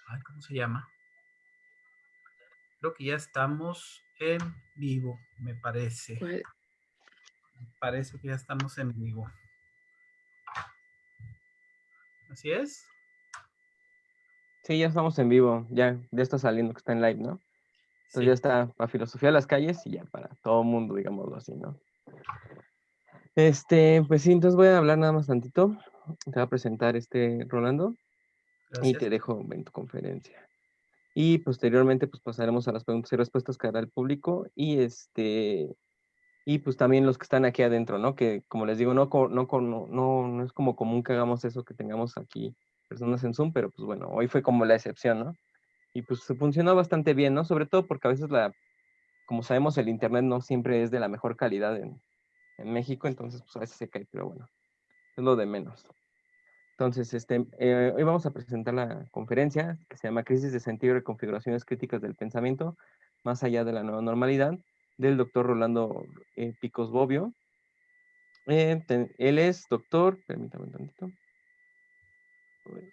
Ay, ¿cómo se llama? Creo que ya estamos en vivo, me parece. ¿Cuál? Parece que ya estamos en vivo. ¿Así es? Sí, ya estamos en vivo, ya está saliendo que está en live, ¿no? Entonces ya Sí. está para Filosofía de las Calles y ya para todo el mundo, digámoslo así, ¿no? Pues sí, entonces voy a hablar nada más tantito. Te voy a presentar Rolando y Gracias. te dejo en tu conferencia. Y posteriormente pues pasaremos a las preguntas y respuestas que hará el público y pues también los que están aquí adentro, ¿no? Que como les digo, no es como común que hagamos eso, que tengamos aquí personas en Zoom, pero pues bueno, hoy fue como la excepción, ¿no? Y pues funcionó bastante bien, ¿no? Sobre todo porque a veces como sabemos, el internet no siempre es de la mejor calidad en México, entonces pues a veces se cae, pero bueno, es lo de menos. Entonces, hoy vamos a presentar la conferencia que se llama Crisis de sentido y reconfiguraciones críticas del pensamiento, más allá de la nueva normalidad, del doctor Rolando Picos Bobbio. Él es doctor, permítame un tantito,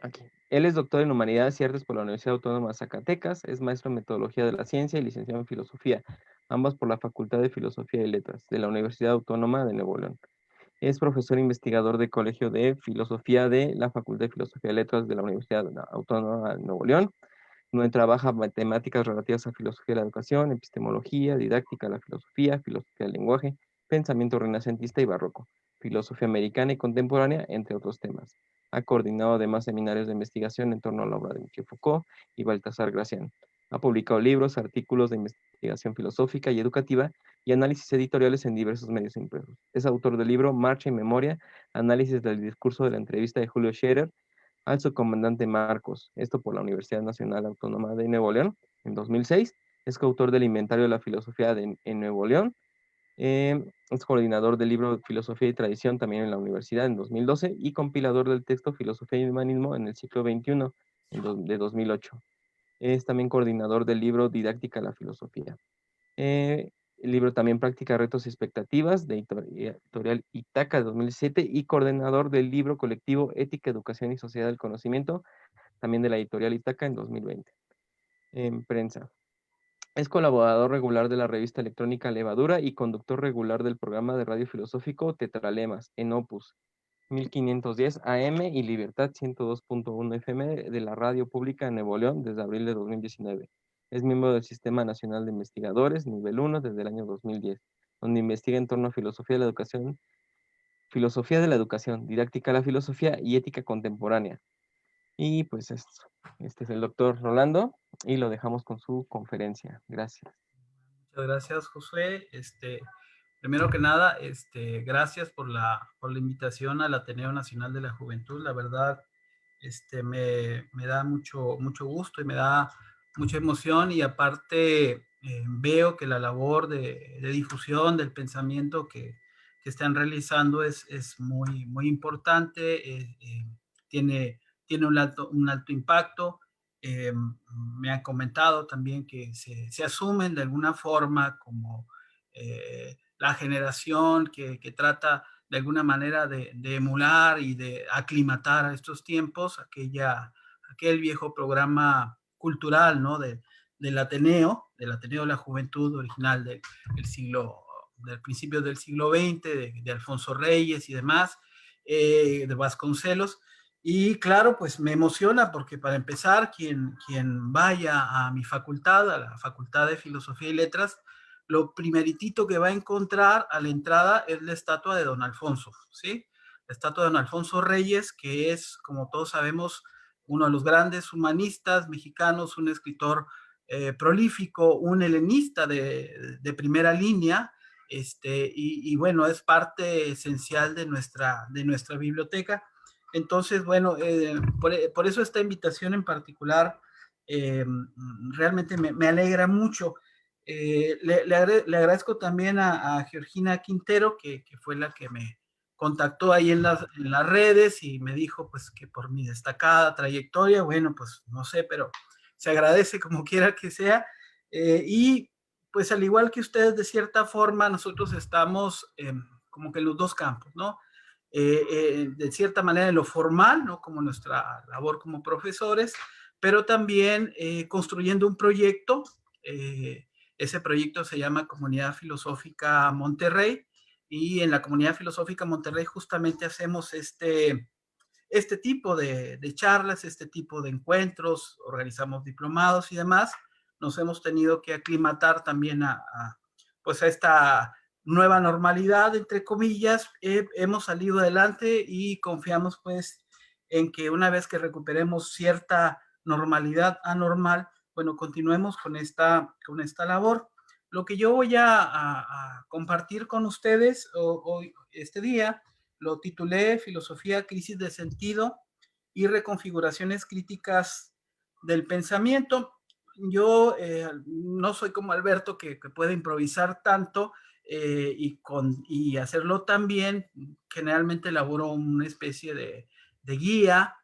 aquí. Él es doctor en Humanidades y Artes por la Universidad Autónoma de Zacatecas, es maestro en Metodología de la Ciencia y licenciado en Filosofía, ambas por la Facultad de Filosofía y Letras de la Universidad Autónoma de Nuevo León. Es profesor investigador del Colegio de Filosofía de la Facultad de Filosofía y Letras de la Universidad Autónoma de Nuevo León, donde trabaja matemáticas relativas a filosofía de la educación, epistemología, didáctica de la filosofía del lenguaje, pensamiento renacentista y barroco, filosofía americana y contemporánea, entre otros temas. Ha coordinado además seminarios de investigación en torno a la obra de Michel Foucault y Baltasar Gracián. Ha publicado libros, artículos de investigación filosófica y educativa y análisis editoriales en diversos medios impresos. Es autor del libro Marcha y Memoria, análisis del discurso de la entrevista de Julio Scherer al subcomandante Marcos, esto por la Universidad Nacional Autónoma de Nuevo León en 2006. Es coautor del Inventario de la Filosofía en Nuevo León. Es coordinador del libro Filosofía y Tradición también en la universidad en 2012 y compilador del texto Filosofía y Humanismo en el siglo XXI de 2008. Es también coordinador del libro Didáctica de la Filosofía. El libro también Práctica, Retos y Expectativas, de editorial Itaca de 2017, y coordinador del libro colectivo Ética, Educación y Sociedad del Conocimiento, también de la editorial Itaca en 2020. En prensa. Es colaborador regular de la revista electrónica Levadura y conductor regular del programa de radio filosófico Tetralemas en Opus 1510 AM y Libertad 102.1 FM de la radio pública en Nuevo León desde abril de 2019. Es miembro del Sistema Nacional de Investigadores, nivel 1, desde el año 2010, donde investiga en torno a filosofía de la educación, didáctica de la filosofía y ética contemporánea. Y pues este es el doctor Rolando y lo dejamos con su conferencia. Gracias. Muchas gracias, Josué. Primero que nada, gracias por la invitación al Ateneo Nacional de la Juventud. La verdad, me da mucho gusto y me da mucha emoción y aparte veo que la labor de difusión del pensamiento que están realizando es muy importante, tiene un alto impacto. Eh, Me han comentado también que se asumen de alguna forma como la generación que trata de alguna manera de emular y de aclimatar a estos tiempos, aquel viejo programa cultural, ¿no? Del Ateneo de la Juventud original del principio del siglo XX, de Alfonso Reyes y demás, de Vasconcelos. Y claro, pues me emociona porque para empezar, quien vaya a mi facultad, a la Facultad de Filosofía y Letras, lo primeritito que va a encontrar a la entrada es la estatua de don Alfonso, ¿sí? La estatua de don Alfonso Reyes, que es, como todos sabemos, uno de los grandes humanistas mexicanos, un escritor prolífico, un helenista de primera línea, y bueno, es parte esencial de nuestra biblioteca. Entonces, bueno, por eso esta invitación en particular realmente me alegra mucho. Le agradezco también a Georgina Quintero, que fue la que me contactó ahí en las redes y me dijo pues que por mi destacada trayectoria, bueno, pues no sé, pero se agradece como quiera que sea. Y pues al igual que ustedes, de cierta forma, nosotros estamos como que en los dos campos, ¿no? De cierta manera en lo formal, ¿no? Como nuestra labor como profesores, pero también construyendo un proyecto. Ese proyecto se llama Comunidad Filosófica Monterrey, y en la Comunidad Filosófica Monterrey justamente hacemos este tipo de charlas, este tipo de encuentros, organizamos diplomados y demás. Nos hemos tenido que aclimatar también pues a esta nueva normalidad, entre comillas. Hemos salido adelante y confiamos pues en que una vez que recuperemos cierta normalidad anormal, bueno, continuemos con esta labor. Lo que yo voy a compartir con ustedes hoy, este día, lo titulé Filosofía, crisis de sentido y reconfiguraciones críticas del pensamiento. Yo no soy como Alberto, que puede improvisar tanto y hacerlo tan bien. Generalmente elaboro una especie de guía,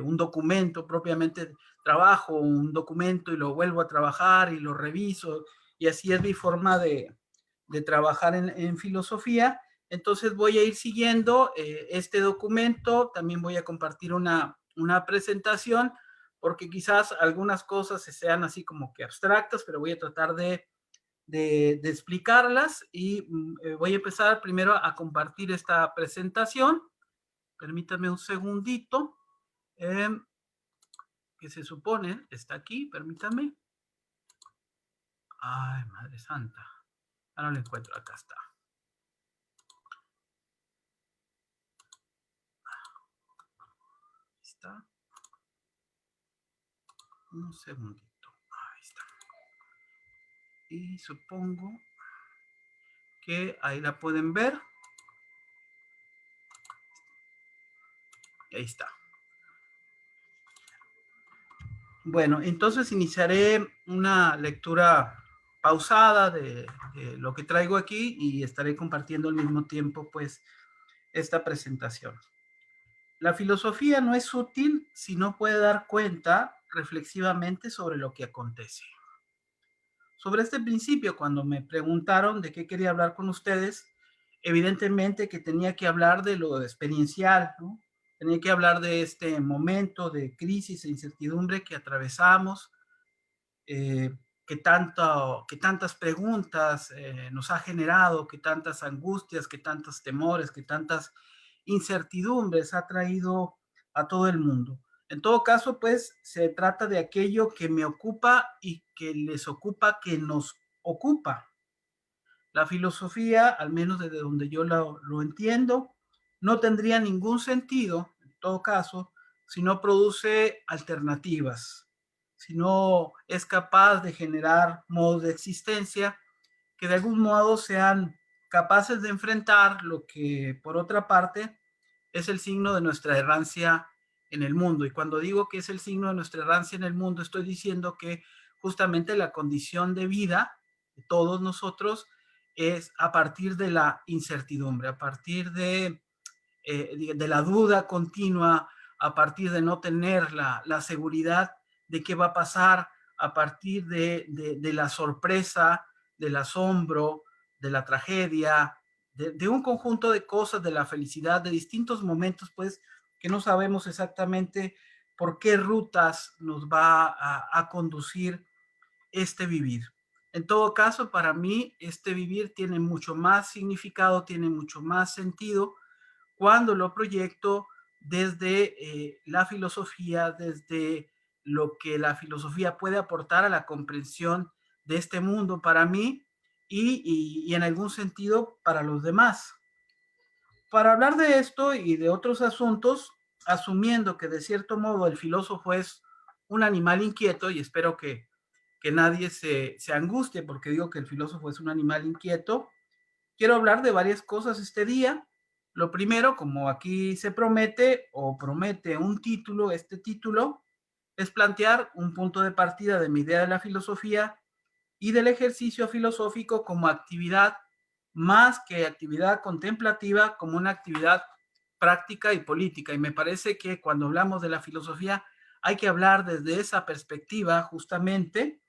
un documento propiamente. Trabajo un documento y lo vuelvo a trabajar y lo reviso, y así es mi forma de trabajar en filosofía. Entonces voy a ir siguiendo este documento. También voy a compartir una presentación, porque quizás algunas cosas sean así como que abstractas, pero voy a tratar de explicarlas. Y voy a empezar primero a compartir esta presentación. Permítanme un segundito, que se supone está aquí. Permítanme. Ay, Madre Santa. Ahora lo encuentro. Acá está. Está. Un segundito. Ahí está. Y supongo que ahí la pueden ver. Ahí está. Bueno, entonces iniciaré una lectura pausada de lo que traigo aquí, y estaré compartiendo al mismo tiempo pues esta presentación. La filosofía no es útil si no puede dar cuenta reflexivamente sobre lo que acontece. Sobre este principio, cuando me preguntaron de qué quería hablar con ustedes, evidentemente que tenía que hablar de lo experiencial, ¿no? Tenía que hablar de este momento de crisis e incertidumbre que atravesamos, que tantas preguntas nos ha generado, que tantas angustias, que tantos temores, que tantas incertidumbres ha traído a todo el mundo. En todo caso, pues se trata de aquello que me ocupa y que les ocupa, que nos ocupa. La filosofía, al menos desde donde yo lo entiendo, no tendría ningún sentido, en todo caso, si no produce alternativas, si no es capaz de generar modos de existencia que de algún modo sean capaces de enfrentar lo que, por otra parte, es el signo de nuestra errancia en el mundo. Y cuando digo que es el signo de nuestra errancia en el mundo, estoy diciendo que justamente la condición de vida de todos nosotros es a partir de la incertidumbre, a partir de la duda continua, a partir de no tener la seguridad de qué va a pasar, a partir de la sorpresa, del asombro, de la tragedia, de un conjunto de cosas, de la felicidad, de distintos momentos, pues, que no sabemos exactamente por qué rutas nos va a conducir este vivir. En todo caso, para mí, este vivir tiene mucho más significado, tiene mucho más sentido cuando lo proyecto desde la filosofía, desde lo que la filosofía puede aportar a la comprensión de este mundo para mí y en algún sentido para los demás. Para hablar de esto y de otros asuntos, asumiendo que de cierto modo el filósofo es un animal inquieto, y espero que nadie se angustie porque digo que el filósofo es un animal inquieto, quiero hablar de varias cosas este día. Lo primero, como aquí se promete o promete un título, este título es plantear un punto de partida de mi idea de la filosofía y del ejercicio filosófico como actividad, más que actividad contemplativa, como una actividad práctica y política. Y me parece que cuando hablamos de la filosofía hay que hablar desde esa perspectiva justamente,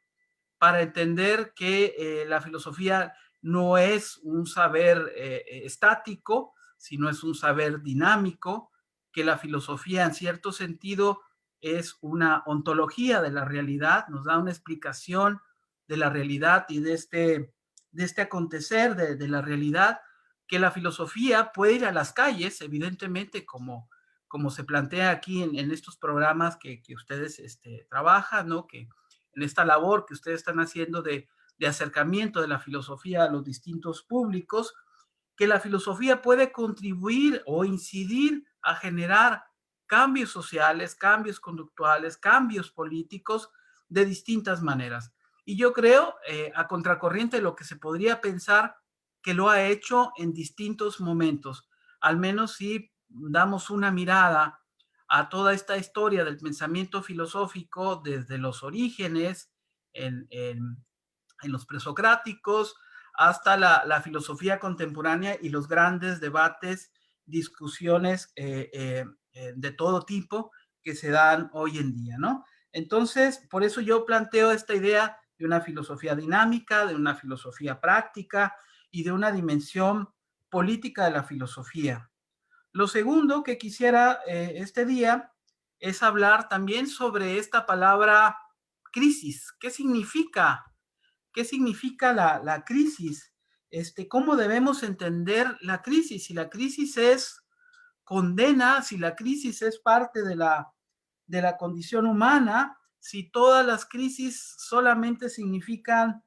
para entender que la filosofía no es un saber estático, sino es un saber dinámico, que la filosofía en cierto sentido es una ontología de la realidad, nos da una explicación de la realidad y de este acontecer de la realidad, que la filosofía puede ir a las calles, evidentemente, como se plantea aquí en estos programas que ustedes trabajan, ¿no? Que en esta labor que ustedes están haciendo de acercamiento de la filosofía a los distintos públicos, que la filosofía puede contribuir o incidir a generar cambios sociales, cambios conductuales, cambios políticos de distintas maneras. Y yo creo, a contracorriente de lo que se podría pensar, que lo ha hecho en distintos momentos. Al menos si damos una mirada a toda esta historia del pensamiento filosófico desde los orígenes, en los presocráticos, hasta la filosofía contemporánea y los grandes debates, discusiones de todo tipo que se dan hoy en día, ¿no? Entonces, por eso yo planteo esta idea de una filosofía dinámica, de una filosofía práctica y de una dimensión política de la filosofía. Lo segundo que quisiera este día es hablar también sobre esta palabra crisis. ¿Qué significa? ¿Qué significa la crisis? ¿Cómo debemos entender la crisis? Si la crisis es condena, si la crisis es parte de la condición humana, si todas las crisis solamente significan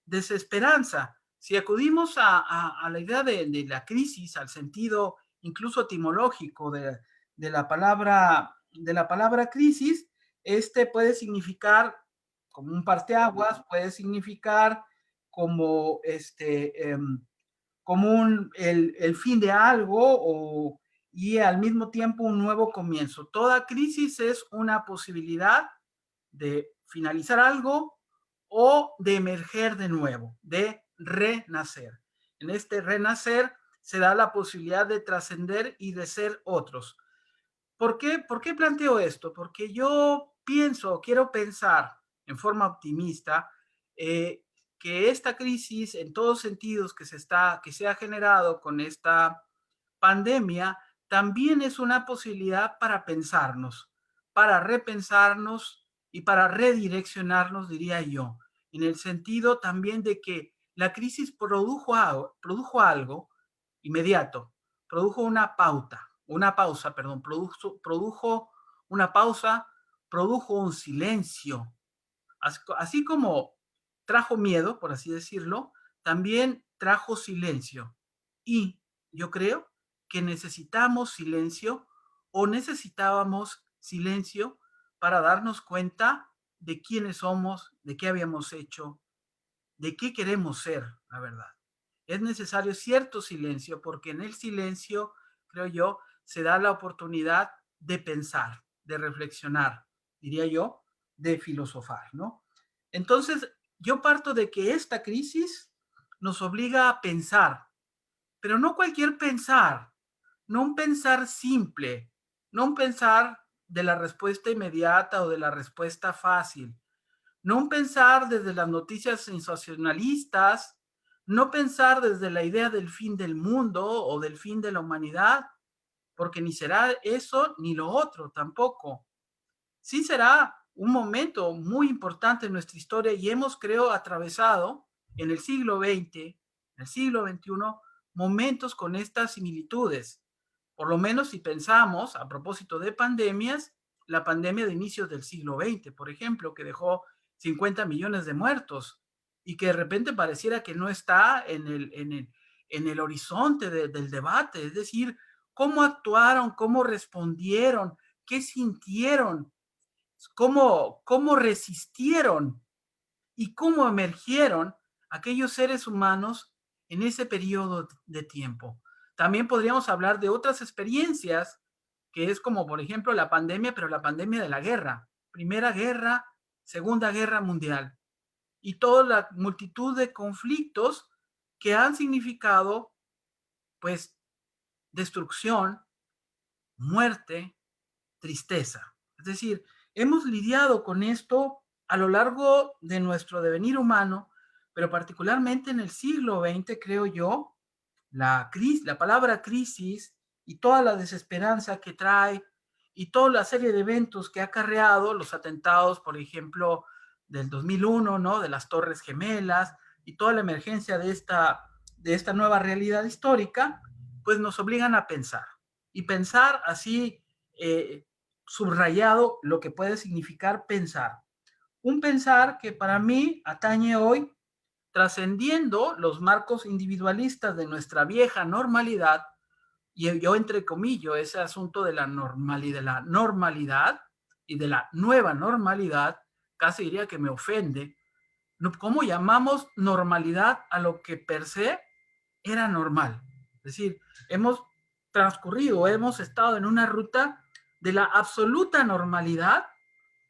desesperanza. Si acudimos a la idea de la crisis, al sentido incluso etimológico de la palabra crisis, puede significar como un parteaguas, puede significar como, como el fin de algo y al mismo tiempo un nuevo comienzo. Toda crisis es una posibilidad de finalizar algo o de emerger de nuevo, de renacer. En este renacer se da la posibilidad de trascender y de ser otros. ¿Por qué planteo esto? Porque yo pienso, quiero pensar en forma optimista, eh, que esta crisis, en todos sentidos que se ha generado con esta pandemia, también es una posibilidad para pensarnos, para repensarnos y para redireccionarnos, diría yo, en el sentido también de que la crisis produjo algo inmediato, produjo una pausa, perdón, produjo una pausa, produjo un silencio, así como trajo miedo, por así decirlo, también trajo silencio. Y yo creo que necesitamos silencio o necesitábamos silencio para darnos cuenta de quiénes somos, de qué habíamos hecho, de qué queremos ser, la verdad. Es necesario cierto silencio porque en el silencio, creo yo, se da la oportunidad de pensar, de reflexionar, diría yo, de filosofar, ¿no? Entonces, yo parto de que esta crisis nos obliga a pensar, pero no cualquier pensar, no un pensar simple, no un pensar de la respuesta inmediata o de la respuesta fácil, no un pensar desde las noticias sensacionalistas, no pensar desde la idea del fin del mundo o del fin de la humanidad, porque ni será eso ni lo otro tampoco. Sí será un momento muy importante en nuestra historia y hemos, creo, atravesado en el siglo XX, en el siglo XXI, momentos con estas similitudes. Por lo menos si pensamos, a propósito de pandemias, la pandemia de inicios del siglo XX, por ejemplo, que dejó 50 millones de muertos y que de repente pareciera que no está en el horizonte del debate, es decir, cómo actuaron, cómo respondieron, qué sintieron, cómo resistieron y cómo emergieron aquellos seres humanos en ese periodo de tiempo. También podríamos hablar de otras experiencias, que es como por ejemplo la pandemia, pero la pandemia de la guerra, Primera Guerra, Segunda Guerra Mundial, y toda la multitud de conflictos que han significado, pues, destrucción, muerte, tristeza. Es decir, hemos lidiado con esto a lo largo de nuestro devenir humano, pero particularmente en el siglo XX, creo yo, la palabra crisis y toda la desesperanza que trae y toda la serie de eventos que ha acarreado, los atentados, por ejemplo, del 2001, ¿no? De las Torres Gemelas y toda la emergencia de esta nueva realidad histórica, pues nos obligan a pensar. Y pensar así, subrayado, lo que puede significar pensar. Un pensar que para mí atañe hoy, trascendiendo los marcos individualistas de nuestra vieja normalidad, y yo entre comillas ese asunto de la normalidad y de la nueva normalidad, casi diría que me ofende. ¿Cómo llamamos normalidad a lo que per se era normal? Es decir, hemos transcurrido, hemos estado en una ruta de la absoluta normalidad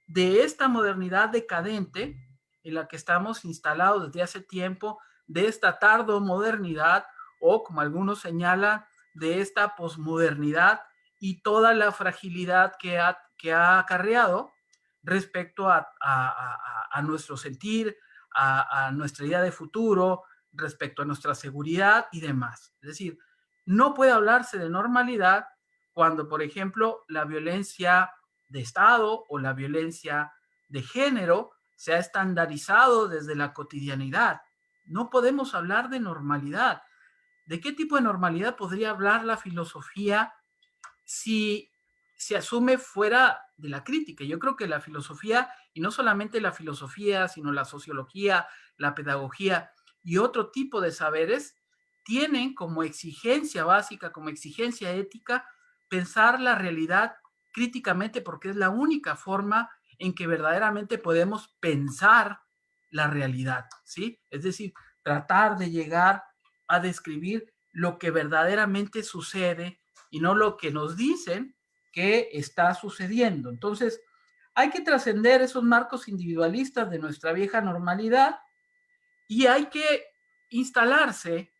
de esta modernidad decadente en la que estamos instalados desde hace tiempo, de esta tardomodernidad o, como algunos señalan, de esta posmodernidad y toda la fragilidad que ha acarreado respecto a nuestro sentir, a nuestra idea de futuro, respecto a nuestra seguridad y demás. Es decir, no puede hablarse de normalidad cuando, por ejemplo, la violencia de Estado o la violencia de género se ha estandarizado desde la cotidianidad. No podemos hablar de normalidad. ¿De qué tipo de normalidad podría hablar la filosofía si se asume fuera de la crítica? Yo creo que la filosofía, y no solamente la filosofía, sino la sociología, la pedagogía y otro tipo de saberes, tienen como exigencia básica, como exigencia ética, pensar la realidad críticamente, porque es la única forma en que verdaderamente podemos pensar la realidad, ¿sí? Es decir, tratar de llegar a describir lo que verdaderamente sucede y no lo que nos dicen que está sucediendo. Entonces, hay que trascender esos marcos individualistas de nuestra vieja normalidad y hay que instalarse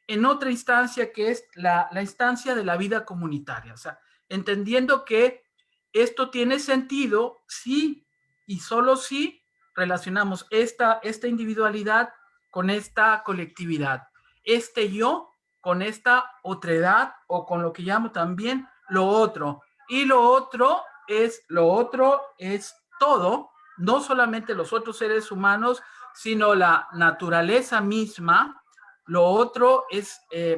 en otra instancia que es la instancia de la vida comunitaria. O sea, entendiendo que esto tiene sentido si y solo si relacionamos esta individualidad con esta colectividad, este yo con esta otredad o con lo que llamo también lo otro. Y lo otro es todo, no solamente los otros seres humanos, sino la naturaleza misma. Lo otro es eh,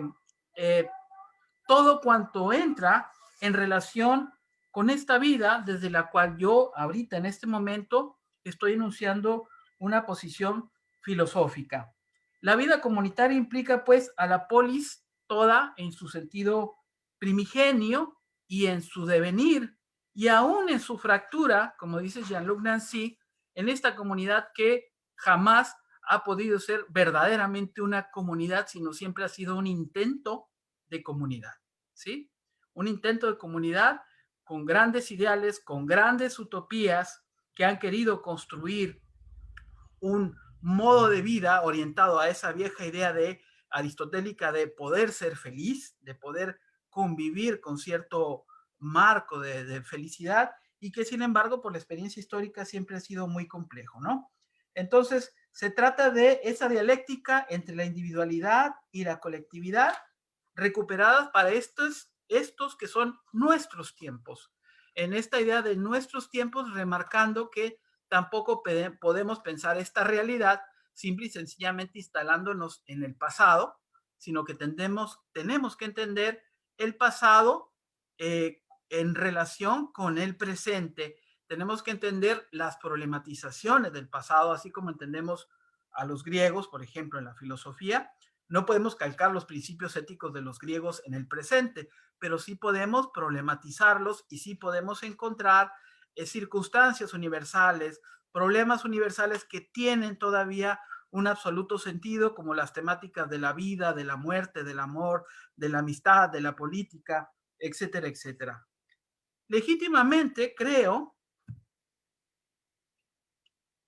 todo cuanto entra en relación con esta vida desde la cual yo ahorita en este momento estoy enunciando una posición filosófica. La vida comunitaria implica pues a la polis toda en su sentido primigenio y en su devenir y aún en su fractura, como dice Jean-Luc Nancy, en esta comunidad que jamás ha podido ser verdaderamente una comunidad, sino siempre ha sido un intento de comunidad, ¿sí? Un intento de comunidad con grandes ideales, con grandes utopías que han querido construir un modo de vida orientado a esa vieja idea de aristotélica de poder ser feliz, de poder convivir con cierto marco de felicidad y que sin embargo por la experiencia histórica siempre ha sido muy complejo, ¿no? Entonces, se trata de esa dialéctica entre la individualidad y la colectividad recuperadas para estos que son nuestros tiempos. En esta idea de nuestros tiempos, remarcando que tampoco podemos pensar esta realidad simple y sencillamente instalándonos en el pasado, sino que tenemos que entender el pasado en relación con el presente. Tenemos que entender las problematizaciones del pasado, así como entendemos a los griegos, por ejemplo, en la filosofía. No podemos calcar los principios éticos de los griegos en el presente, pero sí podemos problematizarlos y sí podemos encontrar circunstancias universales, problemas universales que tienen todavía un absoluto sentido, como las temáticas de la vida, de la muerte, del amor, de la amistad, de la política, etcétera, etcétera. Legítimamente, creo,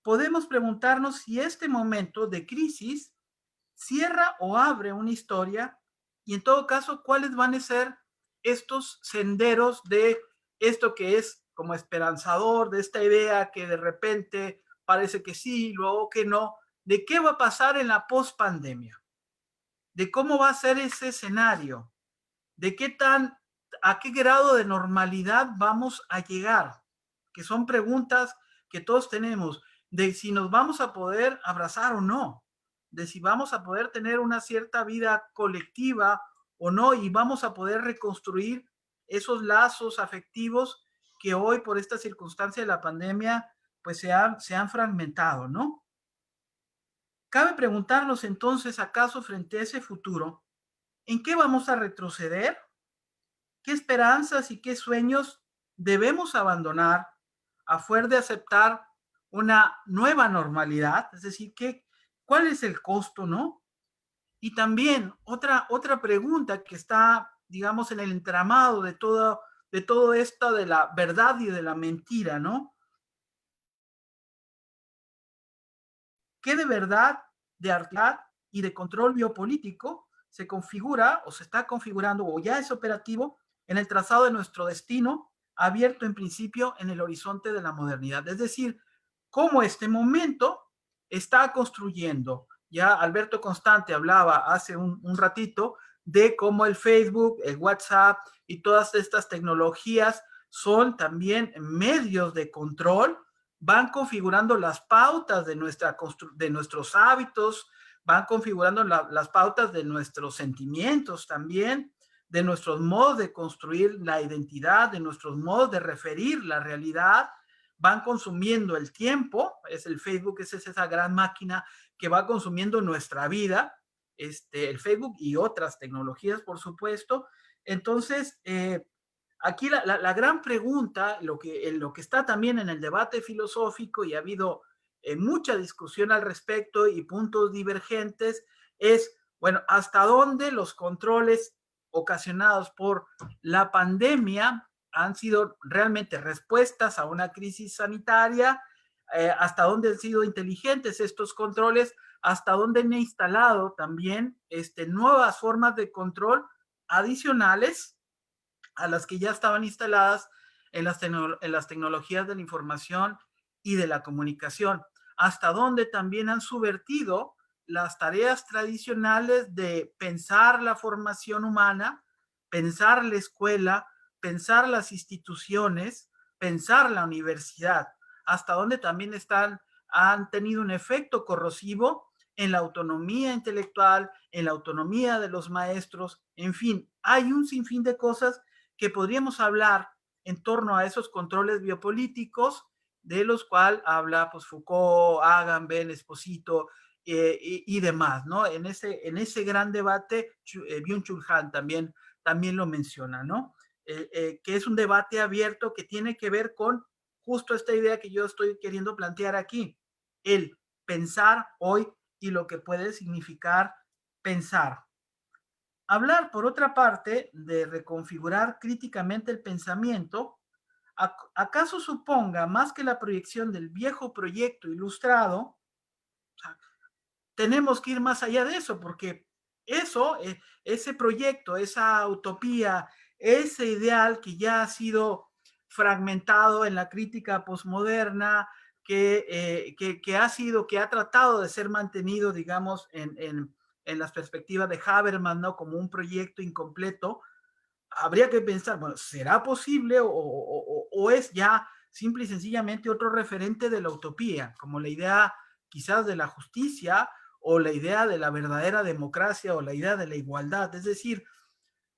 podemos preguntarnos si este momento de crisis cierra o abre una historia y en todo caso, ¿cuáles van a ser estos senderos de esto que es como esperanzador, de esta idea que de repente parece que sí, luego que no, de qué va a pasar en la post-pandemia, de cómo va a ser ese escenario, de qué tan ¿A qué grado de normalidad vamos a llegar? Que son preguntas que todos tenemos, de si nos vamos a poder abrazar o no, de si vamos a poder tener una cierta vida colectiva o no, y vamos a poder reconstruir esos lazos afectivos que hoy por esta circunstancia de la pandemia pues se han fragmentado, ¿no? Cabe preguntarnos entonces, ¿acaso frente a ese futuro, en qué vamos a retroceder? ¿Qué esperanzas y qué sueños debemos abandonar a fuer de aceptar una nueva normalidad? Es decir, ¿cuál es el costo, no? Y también otra pregunta que está, digamos, en el entramado de todo esto de la verdad y de la mentira, ¿no? ¿Qué de verdad, de arte y de control biopolítico se configura o se está configurando o ya es operativo en el trazado de nuestro destino, abierto en principio en el horizonte de la modernidad? Es decir, cómo este momento está construyendo. Ya Alberto Constante hablaba hace un ratito de cómo el Facebook, el WhatsApp y todas estas tecnologías son también medios de control, van configurando las pautas de nuestros hábitos, van configurando las pautas de nuestros sentimientos también, de nuestros modos de construir la identidad, de nuestros modos de referir la realidad, van consumiendo el tiempo. Es el Facebook, es esa gran máquina que va consumiendo nuestra vida, el Facebook y otras tecnologías, por supuesto. Entonces, aquí la gran pregunta, lo que está también en el debate filosófico, y ha habido mucha discusión al respecto y puntos divergentes, es, bueno, ¿hasta dónde los controles ocasionados por la pandemia han sido realmente respuestas a una crisis sanitaria? ¿Hasta dónde han sido inteligentes estos controles? ¿Hasta dónde han instalado también nuevas formas de control adicionales a las que ya estaban instaladas en las tecnologías de la información y de la comunicación? Hasta donde también han subvertido las tareas tradicionales de pensar la formación humana, pensar la escuela, pensar las instituciones, pensar la universidad. Hasta donde también han tenido un efecto corrosivo en la autonomía intelectual, en la autonomía de los maestros. En fin, hay un sinfín de cosas que podríamos hablar en torno a esos controles biopolíticos, de los cuales habla pues, Foucault, Agamben, Esposito y demás, ¿no? En ese gran debate, Byung-Chul Han también lo menciona, ¿no? Que es un debate abierto que tiene que ver con justo esta idea que yo estoy queriendo plantear aquí, el pensar hoy y lo que puede significar pensar. Hablar, por otra parte, de reconfigurar críticamente el pensamiento, ¿acaso suponga más que la proyección del viejo proyecto ilustrado? O sea, tenemos que ir más allá de eso, porque eso, ese proyecto, esa utopía, ese ideal que ya ha sido fragmentado en la crítica posmoderna, que ha tratado de ser mantenido, digamos, en las perspectivas de Habermas, ¿no? Como un proyecto incompleto. Habría que pensar, bueno, ¿será posible o es ya simple y sencillamente otro referente de la utopía, como la idea quizás de la justicia o la idea de la verdadera democracia o la idea de la igualdad? Es decir,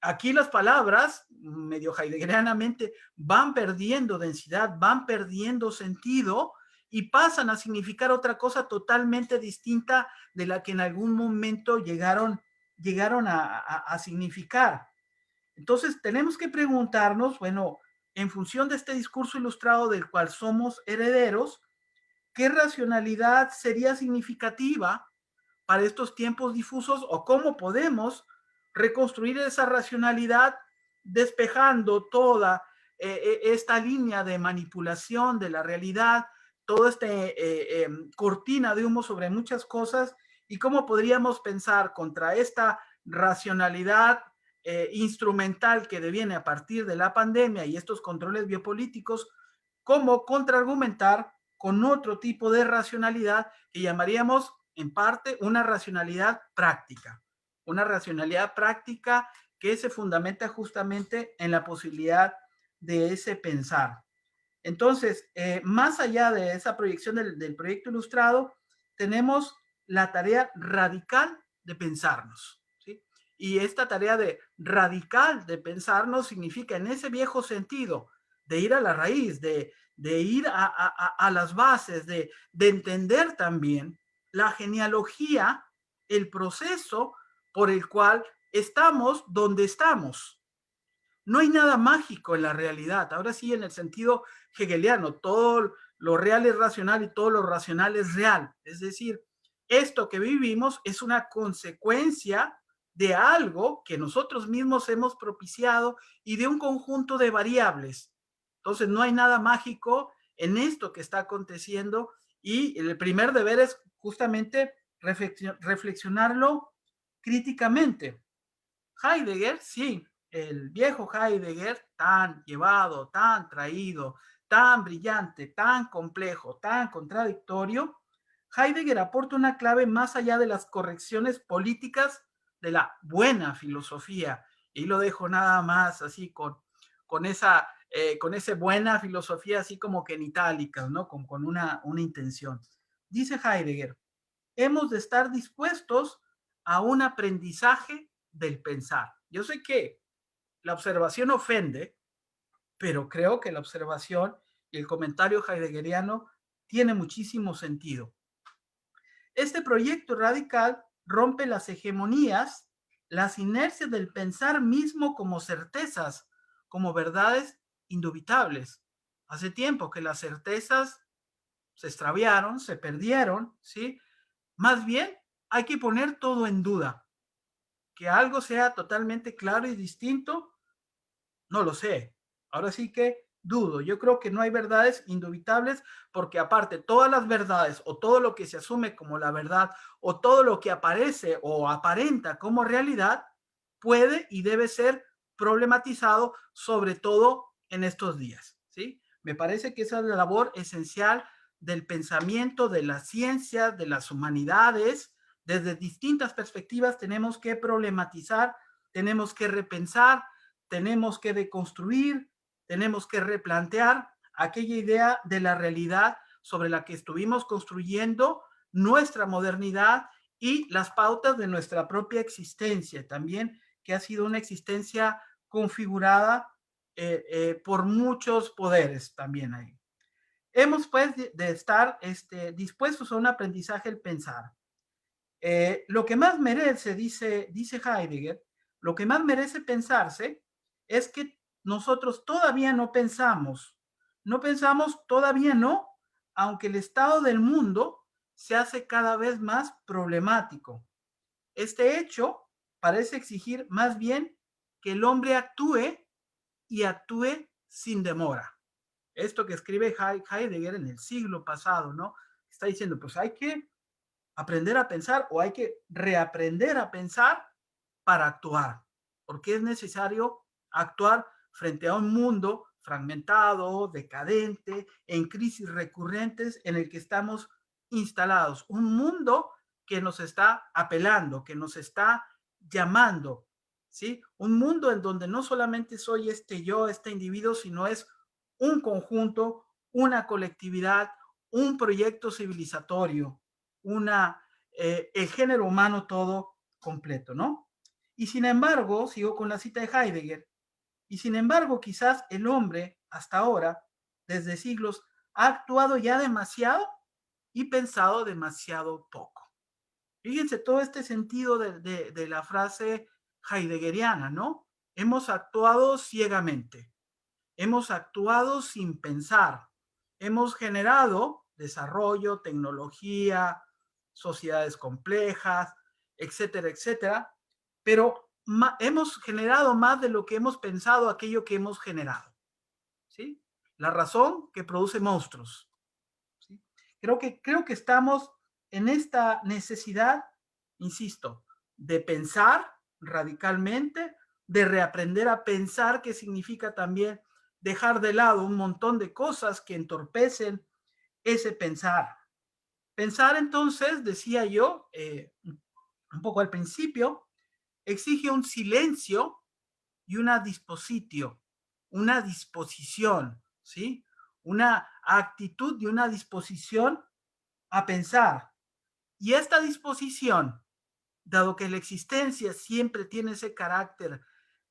aquí las palabras, medio heideggerianamente, van perdiendo densidad, van perdiendo sentido y pasan a significar otra cosa totalmente distinta de la que en algún momento llegaron a significar. Entonces, tenemos que preguntarnos, bueno, en función de este discurso ilustrado del cual somos herederos, ¿qué racionalidad sería significativa para estos tiempos difusos o cómo podemos reconstruir esa racionalidad despejando toda esta línea de manipulación de la realidad, toda esta cortina de humo sobre muchas cosas, y cómo podríamos pensar contra esta racionalidad instrumental que deviene a partir de la pandemia y estos controles biopolíticos, cómo contraargumentar con otro tipo de racionalidad que llamaríamos en parte una racionalidad práctica que se fundamenta justamente en la posibilidad de ese pensar. Entonces, más allá de esa proyección del proyecto ilustrado, tenemos la tarea radical de pensarnos, ¿sí? Y esta tarea de radical de pensarnos significa en ese viejo sentido de ir a la raíz, de ir a las bases, de entender también la genealogía, el proceso por el cual estamos donde estamos. No hay nada mágico en la realidad. Ahora sí, en el sentido hegeliano, todo lo real es racional y todo lo racional es real. Es decir, esto que vivimos es una consecuencia de algo que nosotros mismos hemos propiciado y de un conjunto de variables. Entonces, no hay nada mágico en esto que está aconteciendo y el primer deber es justamente reflexionarlo críticamente. Heidegger, sí, el viejo Heidegger, tan llevado, tan traído, tan brillante, tan complejo, tan contradictorio, Heidegger aporta una clave más allá de las correcciones políticas de la buena filosofía. Y lo dejo nada más así con esa buena filosofía, así como que en itálicas, ¿no? Con una intención. Dice Heidegger, hemos de estar dispuestos a un aprendizaje del pensar. Yo sé que la observación ofende, pero creo que la observación y el comentario heideggeriano tiene muchísimo sentido. Este proyecto radical rompe las hegemonías, las inercias del pensar mismo como certezas, como verdades indubitables. Hace tiempo que las certezas se extraviaron, se perdieron, ¿sí? Más bien hay que poner todo en duda. Que algo sea totalmente claro y distinto, no lo sé. Ahora sí que dudo. Yo creo que no hay verdades indubitables porque aparte todas las verdades o todo lo que se asume como la verdad o todo lo que aparece o aparenta como realidad puede y debe ser problematizado, sobre todo en estos días, ¿sí? Me parece que esa es la labor esencial del pensamiento, de la ciencia, de las humanidades. Desde distintas perspectivas tenemos que problematizar, tenemos que repensar, tenemos que deconstruir, tenemos que replantear aquella idea de la realidad sobre la que estuvimos construyendo nuestra modernidad y las pautas de nuestra propia existencia también, que ha sido una existencia configurada por muchos poderes también ahí. Hemos pues de estar dispuestos a un aprendizaje el pensar. Lo que más merece, dice Heidegger, lo que más merece pensarse es que nosotros todavía no pensamos todavía no, aunque el estado del mundo se hace cada vez más problemático. Este hecho parece exigir más bien que el hombre actúe y actúe sin demora. Esto que escribe Heidegger en el siglo pasado, ¿no? Está diciendo, pues hay que aprender a pensar o hay que reaprender a pensar para actuar, porque es necesario actuar frente a un mundo fragmentado, decadente, en crisis recurrentes en el que estamos instalados, un mundo que nos está apelando, que nos está llamando, ¿sí? Un mundo en donde no solamente soy yo, este individuo, sino es un conjunto, una colectividad, un proyecto civilizatorio, el género humano todo completo, ¿no? Y sin embargo, sigo con la cita de Heidegger, y sin embargo quizás el hombre hasta ahora, desde siglos, ha actuado ya demasiado y pensado demasiado poco. Fíjense todo este sentido de la frase heideggeriana, ¿no? Hemos actuado ciegamente, hemos actuado sin pensar, hemos generado desarrollo, tecnología, sociedades complejas, etcétera, etcétera, pero hemos generado más de lo que hemos pensado aquello que hemos generado, ¿sí? La razón que produce monstruos, ¿sí? Creo que estamos en esta necesidad, insisto, de pensar radicalmente, de reaprender a pensar, que significa también dejar de lado un montón de cosas que entorpecen ese pensar. Pensar entonces, decía yo, un poco al principio, exige un silencio y una dispositio, una disposición, ¿sí? Una actitud y una disposición a pensar. Y esta disposición, dado que la existencia siempre tiene ese carácter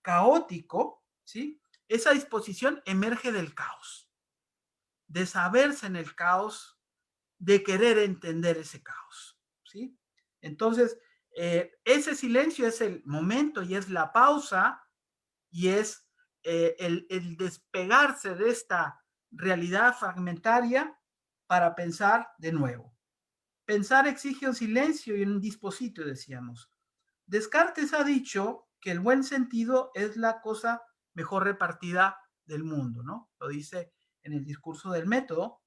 caótico, ¿sí? Esa disposición emerge del caos, de saberse en el caos, de querer entender ese caos, ¿sí? Entonces, ese silencio es el momento y es la pausa y es el despegarse de esta realidad fragmentaria para pensar de nuevo. Pensar exige un silencio y un dispositivo, decíamos. Descartes ha dicho que el buen sentido es la cosa mejor repartida del mundo, ¿no? Lo dice en el discurso del método,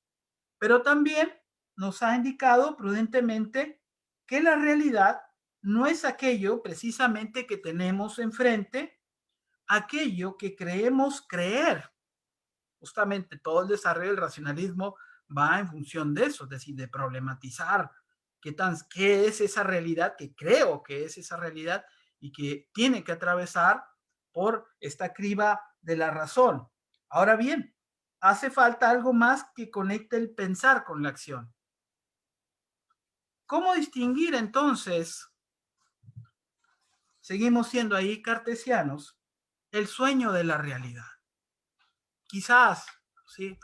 pero también nos ha indicado prudentemente que la realidad no es aquello precisamente que tenemos enfrente, aquello que creemos creer. Justamente todo el desarrollo del racionalismo va en función de eso, es decir, de problematizar qué es esa realidad que creo que es esa realidad y que tiene que atravesar por esta criba de la razón. Ahora bien, hace falta algo más que conecte el pensar con la acción. ¿Cómo distinguir entonces, seguimos siendo ahí cartesianos, el sueño de la realidad? Quizás, ¿sí?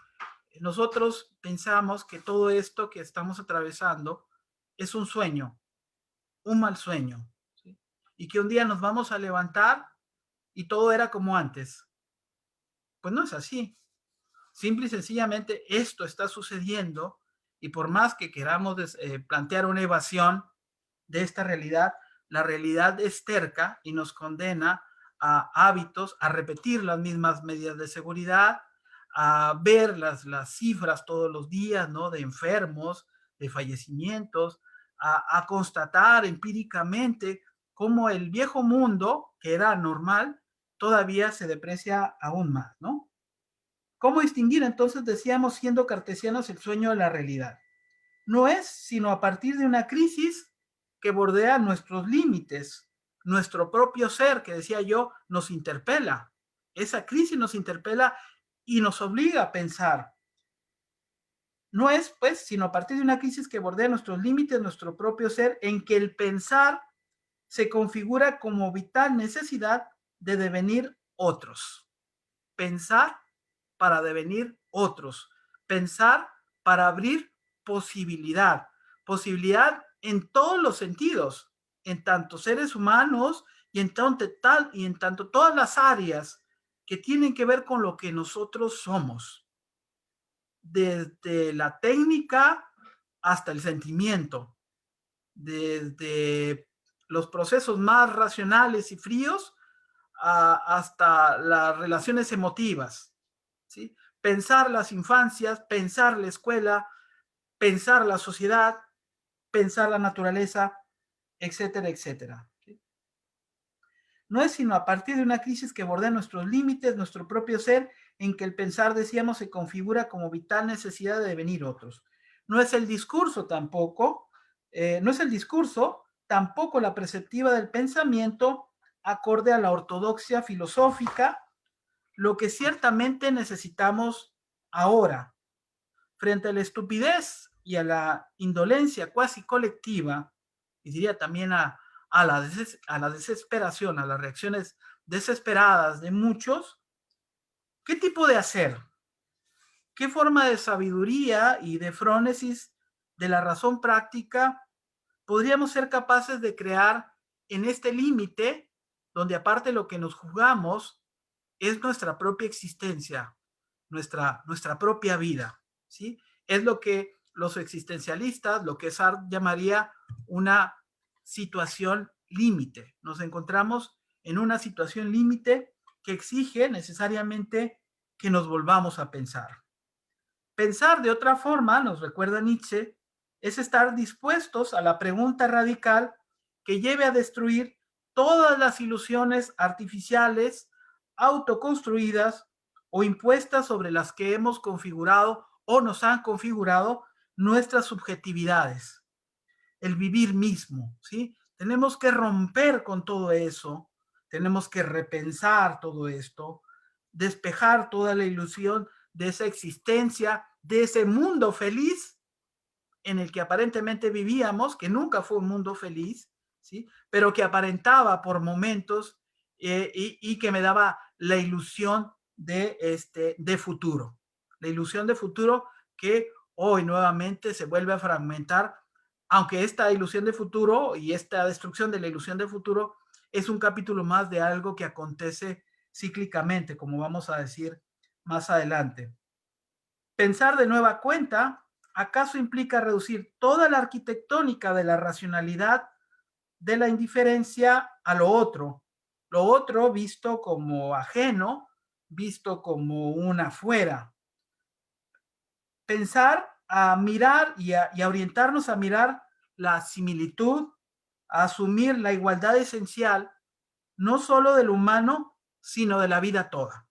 Nosotros pensamos que todo esto que estamos atravesando es un sueño, un mal sueño, ¿sí? Y que un día nos vamos a levantar y todo era como antes. Pues no es así. Simple y sencillamente esto está sucediendo y por más que queramos plantear una evasión de esta realidad, la realidad es terca y nos condena a hábitos, a repetir las mismas medidas de seguridad, a ver las cifras todos los días, ¿no? De enfermos, de fallecimientos, a constatar empíricamente cómo el viejo mundo, que era normal, todavía se deprecia aún más, ¿no? ¿Cómo distinguir entonces, decíamos, siendo cartesianos, el sueño de la realidad? No es sino a partir de una crisis que bordea nuestros límites, nuestro propio ser, que decía yo, nos interpela. Esa crisis nos interpela y nos obliga a pensar. No es, pues, sino a partir de una crisis que bordea nuestros límites, nuestro propio ser, en que el pensar se configura como vital necesidad de devenir otros. Pensar para devenir otros. Pensar para abrir posibilidad. Posibilidad en todos los sentidos, en tanto seres humanos y en tanto todas las áreas que tienen que ver con lo que nosotros somos. Desde la técnica hasta el sentimiento, desde los procesos más racionales y fríos hasta las relaciones emotivas, ¿sí? Pensar las infancias, pensar la escuela, pensar la sociedad, pensar la naturaleza, etcétera, etcétera. ¿Sí? No es sino a partir de una crisis que bordea nuestros límites, nuestro propio ser, en que el pensar, decíamos, se configura como vital necesidad de devenir otros. No es el discurso tampoco, no es el discurso, tampoco la perspectiva del pensamiento acorde a la ortodoxia filosófica, lo que ciertamente necesitamos ahora, frente a la estupidez y a la indolencia cuasi colectiva, y diría también a la desesperación, a las reacciones desesperadas de muchos, ¿qué tipo de hacer? ¿Qué forma de sabiduría y de frónesis de la razón práctica podríamos ser capaces de crear en este límite, donde aparte lo que nos jugamos es nuestra propia existencia, nuestra propia vida, ¿sí? Es lo que los existencialistas, lo que Sartre llamaría una situación límite. Nos encontramos en una situación límite que exige necesariamente que nos volvamos a pensar. Pensar de otra forma, nos recuerda Nietzsche, es estar dispuestos a la pregunta radical que lleve a destruir todas las ilusiones artificiales, autoconstruidas o impuestas sobre las que hemos configurado o nos han configurado nuestras subjetividades, el vivir mismo, ¿sí? Tenemos que romper con todo eso, tenemos que repensar todo esto, despejar toda la ilusión de esa existencia, de ese mundo feliz en el que aparentemente vivíamos, que nunca fue un mundo feliz, ¿sí? Pero que aparentaba por momentos y que me daba la ilusión de futuro. La ilusión de futuro que hoy nuevamente se vuelve a fragmentar, aunque esta ilusión de futuro y esta destrucción de la ilusión de futuro es un capítulo más de algo que acontece cíclicamente, como vamos a decir más adelante. Pensar de nueva cuenta, ¿acaso implica reducir toda la arquitectónica de la racionalidad de la indiferencia a lo otro? Lo otro visto como ajeno, visto como un afuera. Pensar a mirar y a orientarnos a mirar la similitud, a asumir la igualdad esencial, no solo del humano, sino de la vida toda,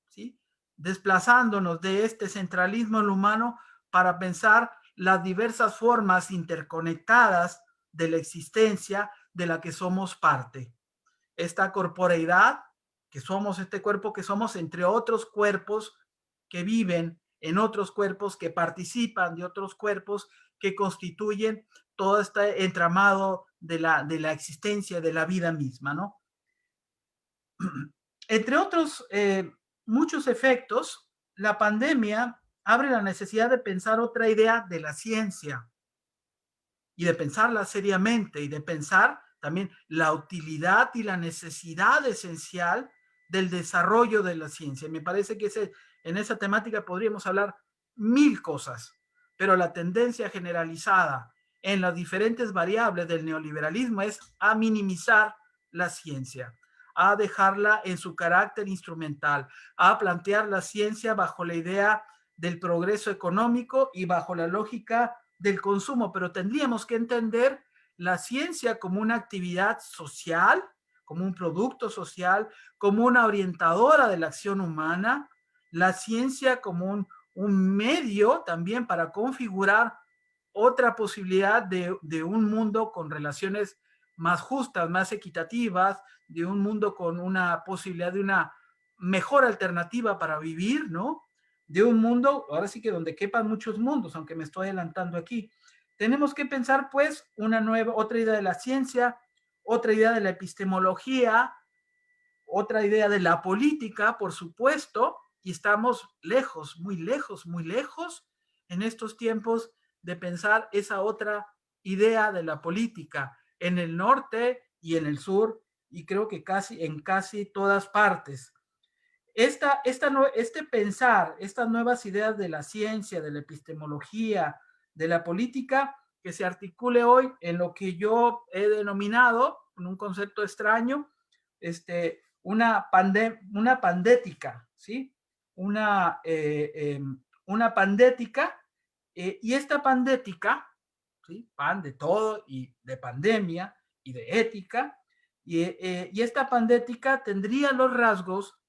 ¿sí? Desplazándonos de este centralismo en lo humano para pensar las diversas formas interconectadas de la existencia de la que somos parte. Esta corporeidad, que somos este cuerpo que somos, entre otros cuerpos que viven en otros cuerpos, que participan de otros cuerpos, que constituyen todo este entramado de la existencia, de la vida misma, ¿no? Entre otros muchos efectos, la pandemia abre la necesidad de pensar otra idea de la ciencia y de pensarla seriamente y de pensar también la utilidad y la necesidad esencial del desarrollo de la ciencia. Me parece que en esa temática podríamos hablar mil cosas, pero la tendencia generalizada en las diferentes variables del neoliberalismo es a minimizar la ciencia, a dejarla en su carácter instrumental, a plantear la ciencia bajo la idea del progreso económico y bajo la lógica del consumo, pero tendríamos que entender la ciencia como una actividad social, como un producto social, como una orientadora de la acción humana, la ciencia como un medio también para configurar otra posibilidad de un mundo con relaciones más justas, más equitativas, de un mundo con una posibilidad de una mejor alternativa para vivir, ¿no? De un mundo, ahora sí que donde quepan muchos mundos, aunque me estoy adelantando aquí. Tenemos que pensar, pues, otra idea de la ciencia, otra idea de la epistemología, otra idea de la política, por supuesto, y estamos lejos, muy lejos, muy lejos en estos tiempos de pensar esa otra idea de la política en el norte y en el sur, y creo que en casi todas partes. Este pensar, estas nuevas ideas de la ciencia, de la epistemología, de la política, que se articule hoy en lo que yo he denominado, en un concepto extraño, una pandética, ¿sí? Una pandética, y esta pandética, ¿sí? Pan de todo y de pandemia y de ética, y esta pandética tendría los rasgos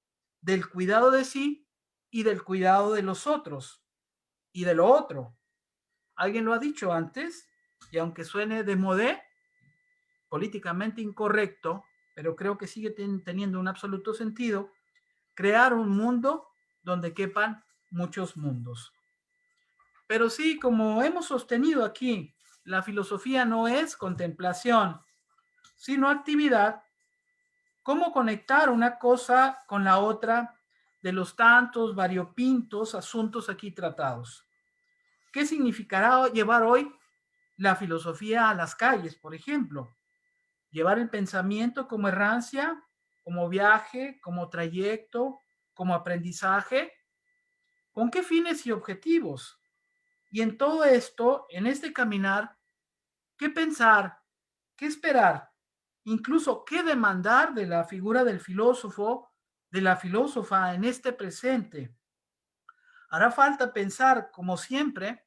del cuidado de sí y del cuidado de los otros y de lo otro. Alguien lo ha dicho antes, y aunque suene de modé, políticamente incorrecto, pero creo que sigue teniendo un absoluto sentido, crear un mundo donde quepan muchos mundos. Pero sí, como hemos sostenido aquí, la filosofía no es contemplación, sino actividad. ¿Cómo conectar una cosa con la otra de los tantos variopintos asuntos aquí tratados? ¿Qué significará llevar hoy la filosofía a las calles, por ejemplo? Llevar el pensamiento como errancia, como viaje, como trayecto, como aprendizaje. ¿Con qué fines y objetivos? Y en todo esto, en este caminar, ¿qué pensar? ¿Qué esperar? Incluso, ¿qué demandar de la figura del filósofo, de la filósofa en este presente? Hará falta pensar, como siempre,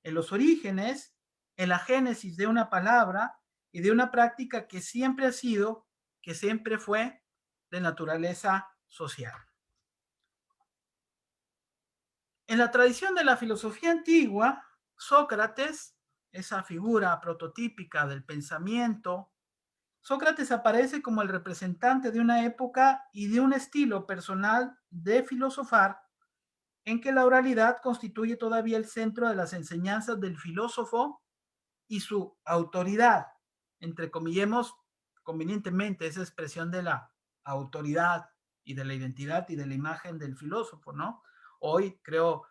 en los orígenes, en la génesis de una palabra y de una práctica que siempre ha sido, que siempre fue de naturaleza social. En la tradición de la filosofía antigua, Sócrates, esa figura prototípica del pensamiento, Sócrates aparece como el representante de una época y de un estilo personal de filosofar en que la oralidad constituye todavía el centro de las enseñanzas del filósofo y su autoridad. Entrecomillemos convenientemente esa expresión de la autoridad y de la identidad y de la imagen del filósofo, ¿no? Hoy creo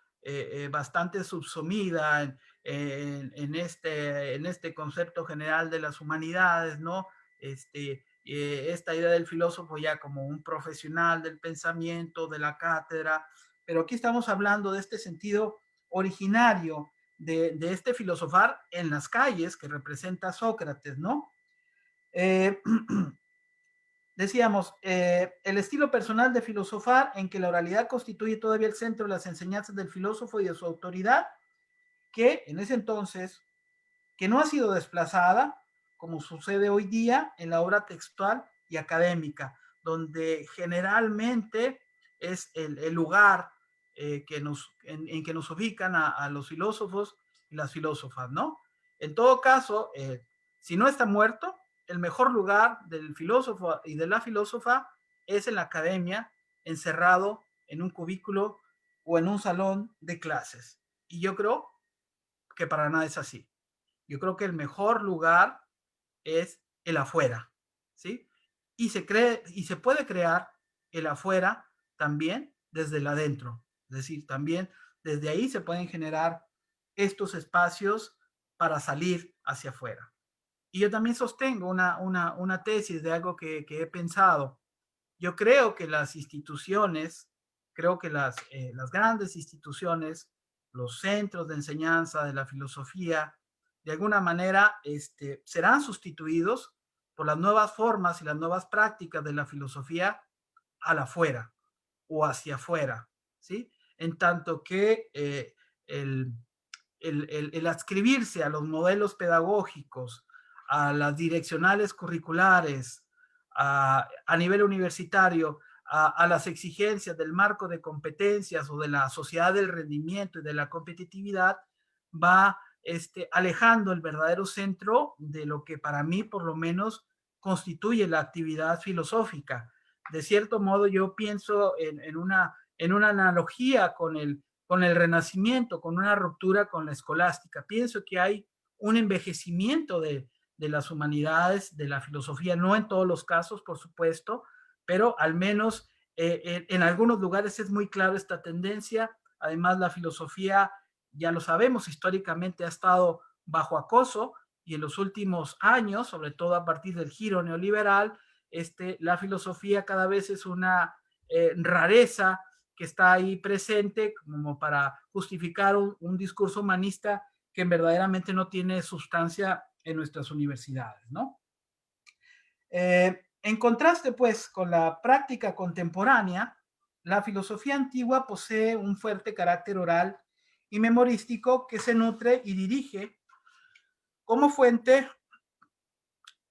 bastante subsumida en este concepto general de las humanidades, ¿no? Esta idea del filósofo ya como un profesional del pensamiento, de la cátedra, pero aquí estamos hablando de este sentido originario de este filosofar en las calles que representa Sócrates, ¿no? Eh, decíamos, el estilo personal de filosofar en que la oralidad constituye todavía el centro de las enseñanzas del filósofo y de su autoridad, que en ese entonces, que no ha sido desplazada, como sucede hoy día en la obra textual y académica, donde generalmente es el lugar en que nos ubican a los filósofos y las filósofas, ¿no? En todo caso, si no está muerto, el mejor lugar del filósofo y de la filósofa es en la academia, encerrado en un cubículo o en un salón de clases. Y yo creo que para nada es así. Yo creo que el mejor lugar es el afuera, ¿sí? Y se puede crear el afuera también desde el adentro. Es decir, también desde ahí se pueden generar estos espacios para salir hacia afuera. Y yo también sostengo una tesis de algo que he pensado. Yo creo que las instituciones, creo que las grandes instituciones, los centros de enseñanza de la filosofía, de alguna manera serán sustituidos por las nuevas formas y las nuevas prácticas de la filosofía al afuera o hacia afuera, ¿sí? En tanto que el, el adscribirse a los modelos pedagógicos, a las direccionales curriculares, a nivel universitario, a las exigencias del marco de competencias o de la sociedad del rendimiento y de la competitividad, va alejando el verdadero centro de lo que para mí, por lo menos, constituye la actividad filosófica. De cierto modo, yo pienso en una analogía con el Renacimiento, con una ruptura con la escolástica. Pienso que hay un envejecimiento de las humanidades, de la filosofía, no en todos los casos, por supuesto, pero al menos en algunos lugares es muy claro esta tendencia. Además, la filosofía, ya lo sabemos, históricamente ha estado bajo acoso y en los últimos años, sobre todo a partir del giro neoliberal, la filosofía cada vez es una rareza que está ahí presente como para justificar un discurso humanista que verdaderamente no tiene sustancia en nuestras universidades, ¿no? En contraste, pues, con la práctica contemporánea, la filosofía antigua posee un fuerte carácter oral y memorístico que se nutre y dirige como fuente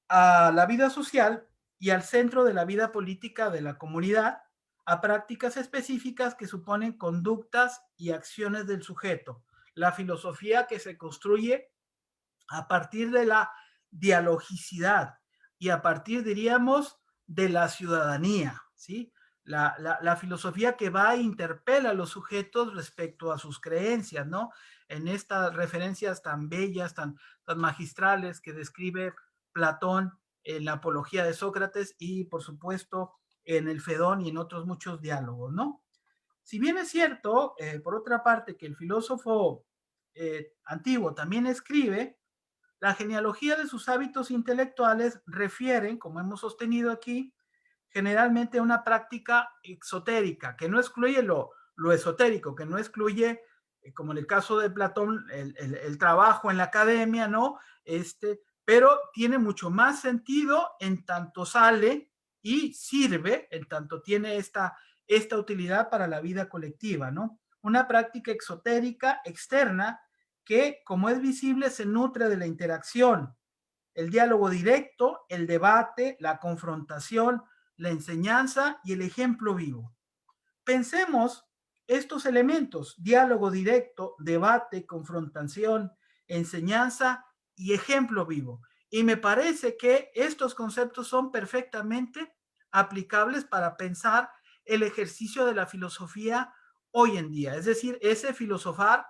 a la vida social y al centro de la vida política de la comunidad, a prácticas específicas que suponen conductas y acciones del sujeto. La filosofía que se construye a partir de la dialogicidad y a partir, diríamos, de la ciudadanía, ¿sí? La filosofía que va e interpela a los sujetos respecto a sus creencias, ¿no? En estas referencias tan bellas, tan magistrales que describe Platón en la apología de Sócrates y, por supuesto, en el Fedón y en otros muchos diálogos, ¿no? Si bien es cierto, por otra parte, que el filósofo antiguo también escribe, la genealogía de sus hábitos intelectuales refieren, como hemos sostenido aquí, generalmente a una práctica exotérica, que no excluye lo esotérico, que no excluye, como en el caso de Platón, el trabajo en la academia, ¿no? Pero tiene mucho más sentido en tanto sale y sirve, en tanto tiene esta utilidad para la vida colectiva, ¿no? Una práctica exotérica externa que, como es visible, se nutre de la interacción, el diálogo directo, el debate, la confrontación, la enseñanza y el ejemplo vivo. Pensemos estos elementos, diálogo directo, debate, confrontación, enseñanza y ejemplo vivo. Y me parece que estos conceptos son perfectamente aplicables para pensar el ejercicio de la filosofía hoy en día. Es decir, ese filosofar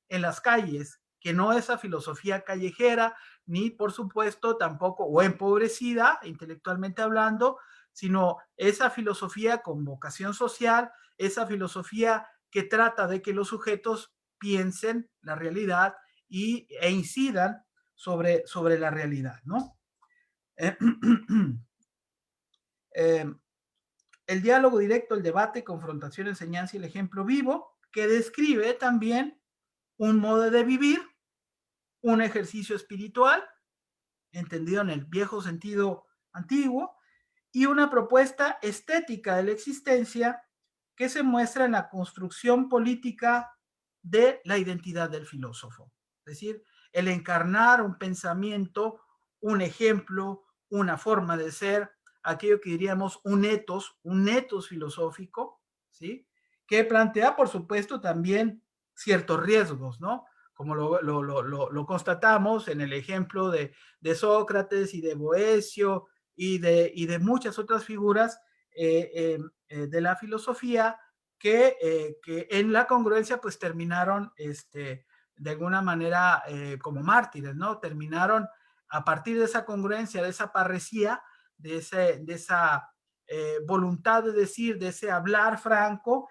en las calles, que no esa filosofía callejera, ni por supuesto tampoco, o empobrecida intelectualmente hablando, sino esa filosofía con vocación social, esa filosofía que trata de que los sujetos piensen la realidad e incidan sobre la realidad, ¿no? Eh, eh, el diálogo directo, el debate, confrontación, enseñanza y el ejemplo vivo, que describe también un modo de vivir, un ejercicio espiritual, entendido en el viejo sentido antiguo, y una propuesta estética de la existencia que se muestra en la construcción política de la identidad del filósofo. Es decir, el encarnar un pensamiento, un ejemplo, una forma de ser, aquello que diríamos un etos filosófico, ¿sí? Que plantea, por supuesto, también ciertos riesgos, ¿no? Como lo constatamos en el ejemplo de Sócrates y de Boecio y de muchas otras figuras de la filosofía que en la congruencia pues terminaron de alguna manera como mártires, ¿no? Terminaron a partir de esa congruencia, de esa parresía, de esa voluntad de decir, de ese hablar franco,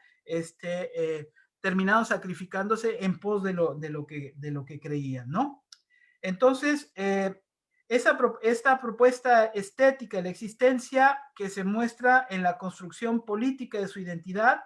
terminaron sacrificándose en pos de lo que creían, ¿no? Entonces, esta propuesta estética de la existencia que se muestra en la construcción política de su identidad,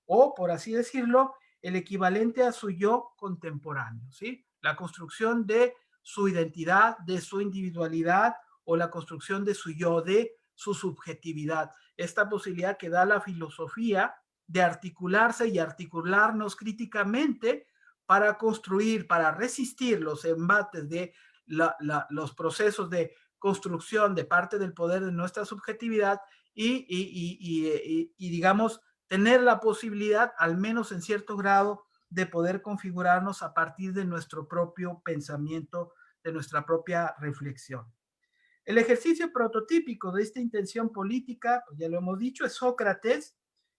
o por así decirlo, el equivalente a su yo contemporáneo, ¿sí? La construcción de su identidad, de su individualidad, o la construcción de su yo, de su subjetividad. Esta posibilidad que da la filosofía de articularse y articularnos críticamente para construir, para resistir los embates de los procesos de construcción de parte del poder de nuestra subjetividad y digamos, tener la posibilidad, al menos en cierto grado, de poder configurarnos a partir de nuestro propio pensamiento, de nuestra propia reflexión. El ejercicio prototípico de esta intención política, pues ya lo hemos dicho, es Sócrates,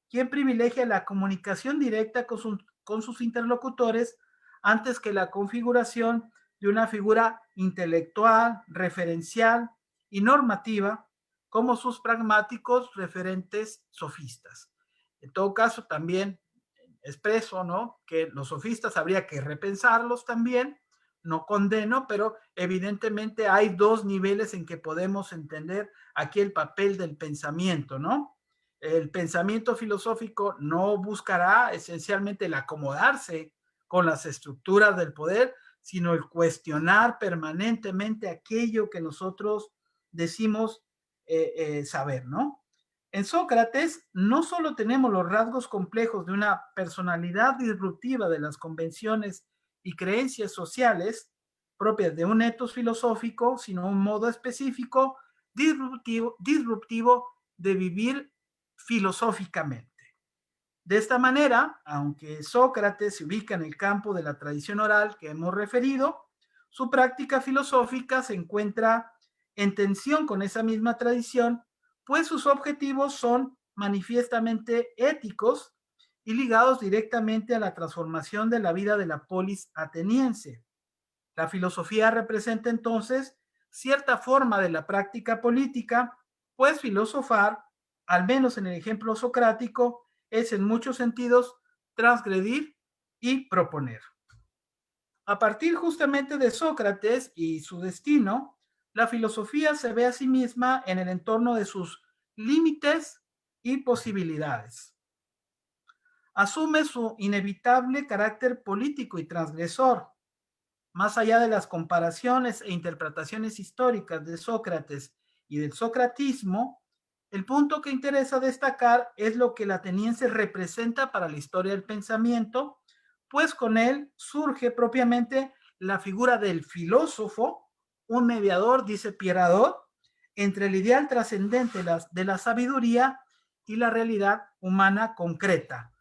quien privilegia la comunicación directa con sus interlocutores antes que la configuración de una figura intelectual, referencial y normativa como sus pragmáticos referentes sofistas. En todo caso, también expreso, ¿no?, que los sofistas habría que repensarlos también, no condeno, pero evidentemente hay dos niveles en que podemos entender aquí el papel del pensamiento, ¿no? El pensamiento filosófico no buscará esencialmente el acomodarse con las estructuras del poder, sino el cuestionar permanentemente aquello que nosotros decimos saber, ¿no? En Sócrates no solo tenemos los rasgos complejos de una personalidad disruptiva de las convenciones y creencias sociales propias de un etos filosófico, sino un modo específico disruptivo de vivir filosóficamente. De esta manera, aunque Sócrates se ubica en el campo de la tradición oral que hemos referido, su práctica filosófica se encuentra en tensión con esa misma tradición, pues sus objetivos son manifiestamente éticos y ligados directamente a la transformación de la vida de la polis ateniense. La filosofía representa entonces cierta forma de la práctica política, pues filosofar, al menos en el ejemplo socrático, es en muchos sentidos transgredir y proponer. A partir justamente de Sócrates y su destino, la filosofía se ve a sí misma en el entorno de sus límites y posibilidades. Asume su inevitable carácter político y transgresor. Más allá de las comparaciones e interpretaciones históricas de Sócrates y del socratismo, el punto que interesa destacar es lo que el ateniense representa para la historia del pensamiento, pues con él surge propiamente la figura del filósofo, un mediador, dice Pieradot, entre el ideal trascendente de la sabiduría y la realidad humana concreta.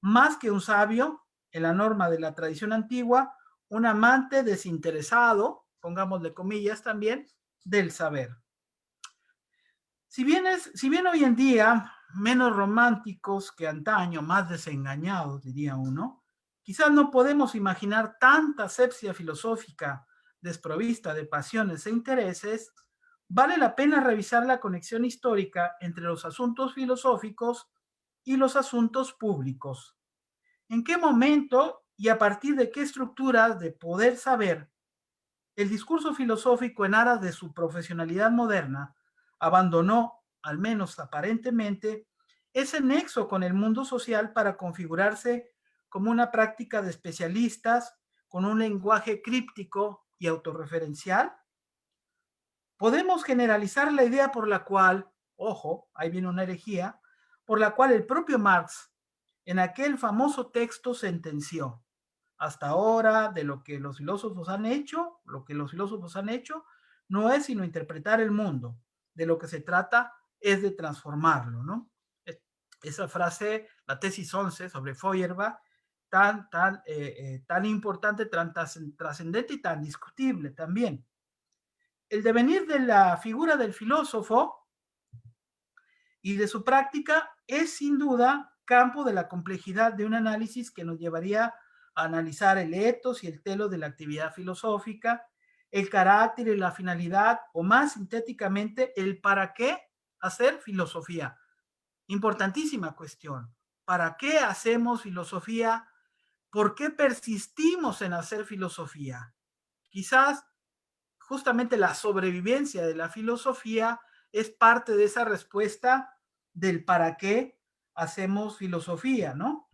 Más que un sabio, en la norma de la tradición antigua, un amante desinteresado, pongámosle comillas también, del saber. Si bien hoy en día menos románticos que antaño, más desengañados, diría uno, quizás no podemos imaginar tanta asepsia filosófica desprovista de pasiones e intereses, vale la pena revisar la conexión histórica entre los asuntos filosóficos y los asuntos públicos. ¿En qué momento y a partir de qué estructuras de poder saber el discurso filosófico en aras de su profesionalidad moderna abandonó, al menos aparentemente, ese nexo con el mundo social para configurarse como una práctica de especialistas con un lenguaje críptico y autorreferencial? Podemos generalizar la idea por la cual, ojo, ahí viene una herejía, por la cual el propio Marx en aquel famoso texto sentenció: hasta ahora de lo que los filósofos han hecho, lo que los filósofos han hecho no es sino interpretar el mundo, de lo que se trata es de transformarlo, ¿no? Esa frase, la tesis 11 sobre Feuerbach, tan importante, tan trascendente y tan discutible también. El devenir de la figura del filósofo y de su práctica es sin duda campo de la complejidad de un análisis que nos llevaría a analizar el etos y el telos de la actividad filosófica, el carácter y la finalidad, o más sintéticamente, el para qué hacer filosofía. Importantísima cuestión. ¿Para qué hacemos filosofía? ¿Por qué persistimos en hacer filosofía? Quizás justamente la sobrevivencia de la filosofía es parte de esa respuesta del para qué hacemos filosofía, ¿no?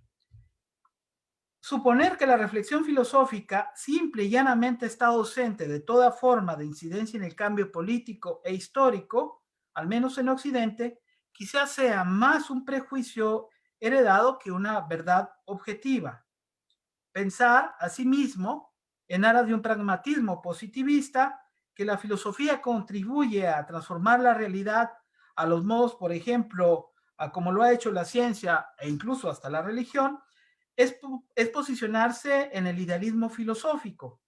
Suponer que la reflexión filosófica simple y llanamente está ausente de toda forma de incidencia en el cambio político e histórico, al menos en Occidente, quizás sea más un prejuicio heredado que una verdad objetiva. Pensar, asimismo, en aras de un pragmatismo positivista, que la filosofía contribuye a transformar la realidad a los modos, por ejemplo, a como lo ha hecho la ciencia e incluso hasta la religión, es posicionarse en el idealismo filosófico.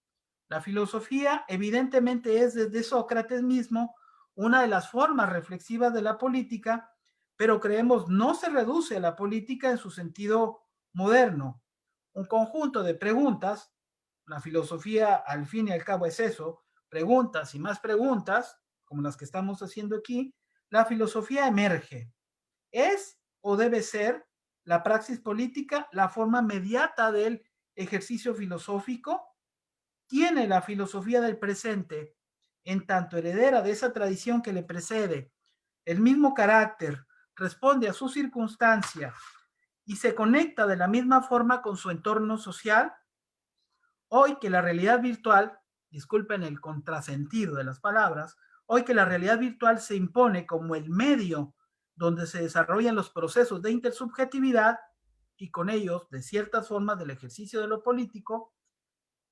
La filosofía evidentemente es desde Sócrates mismo una de las formas reflexivas de la política, pero creemos no se reduce a la política en su sentido moderno. Un conjunto de preguntas, la filosofía al fin y al cabo es eso, preguntas y más preguntas, como las que estamos haciendo aquí, la filosofía emerge. ¿Es o debe ser la praxis política la forma mediata del ejercicio filosófico? ¿Tiene la filosofía del presente, en tanto heredera de esa tradición que le precede, el mismo carácter, responde a sus circunstancias y se conecta de la misma forma con su entorno social? Hoy que la realidad virtual, disculpen el contrasentido de las palabras, hoy que la realidad virtual se impone como el medio donde se desarrollan los procesos de intersubjetividad y con ellos de ciertas formas del ejercicio de lo político,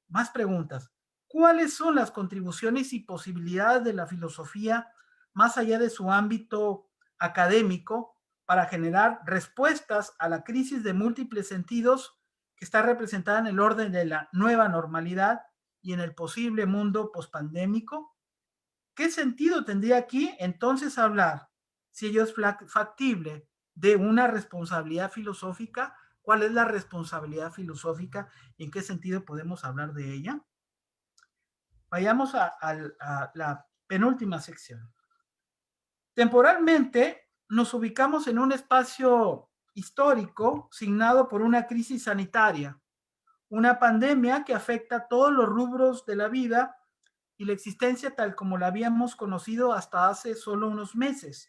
más preguntas. ¿Cuáles son las contribuciones y posibilidades de la filosofía más allá de su ámbito académico para generar respuestas a la crisis de múltiples sentidos que está representada en el orden de la nueva normalidad y en el posible mundo pospandémico? ¿Qué sentido tendría aquí entonces hablar, si ello es factible, de una responsabilidad filosófica? ¿Cuál es la responsabilidad filosófica y en qué sentido podemos hablar de ella? Vayamos a la penúltima sección. Temporalmente nos ubicamos en un espacio histórico signado por una crisis sanitaria, una pandemia que afecta a todos los rubros de la vida y la existencia tal como la habíamos conocido hasta hace solo unos meses.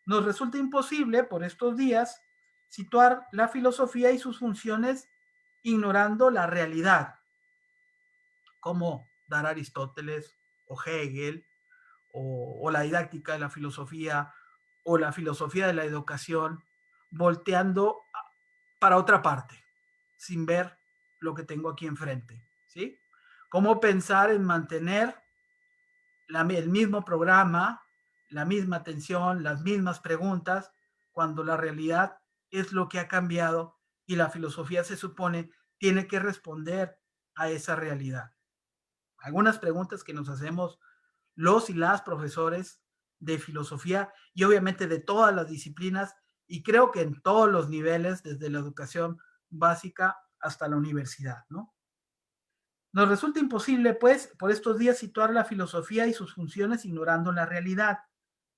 Nos resulta imposible por estos días situar la filosofía y sus funciones ignorando la realidad, como dar Aristóteles o Hegel o la didáctica de la filosofía o la filosofía de la educación, volteando para otra parte, sin ver lo que tengo aquí enfrente, ¿sí? Cómo pensar en mantener el mismo programa, la misma atención, las mismas preguntas, cuando la realidad es lo que ha cambiado y la filosofía se supone tiene que responder a esa realidad. Algunas preguntas que nos hacemos los y las profesores de filosofía y obviamente de todas las disciplinas, y creo que en todos los niveles, desde la educación básica hasta la universidad, ¿no? Nos resulta imposible, pues, por estos días situar la filosofía y sus funciones ignorando la realidad.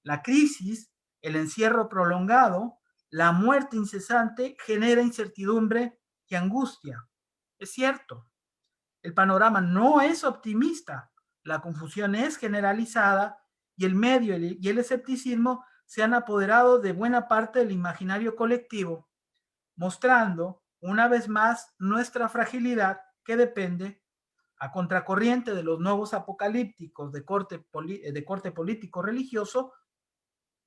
La crisis, el encierro prolongado, la muerte incesante genera incertidumbre y angustia. Es cierto, el panorama no es optimista, la confusión es generalizada y el medio y el escepticismo se han apoderado de buena parte del imaginario colectivo, mostrando una vez más nuestra fragilidad que depende a contracorriente de los nuevos apocalípticos de corte político-religioso,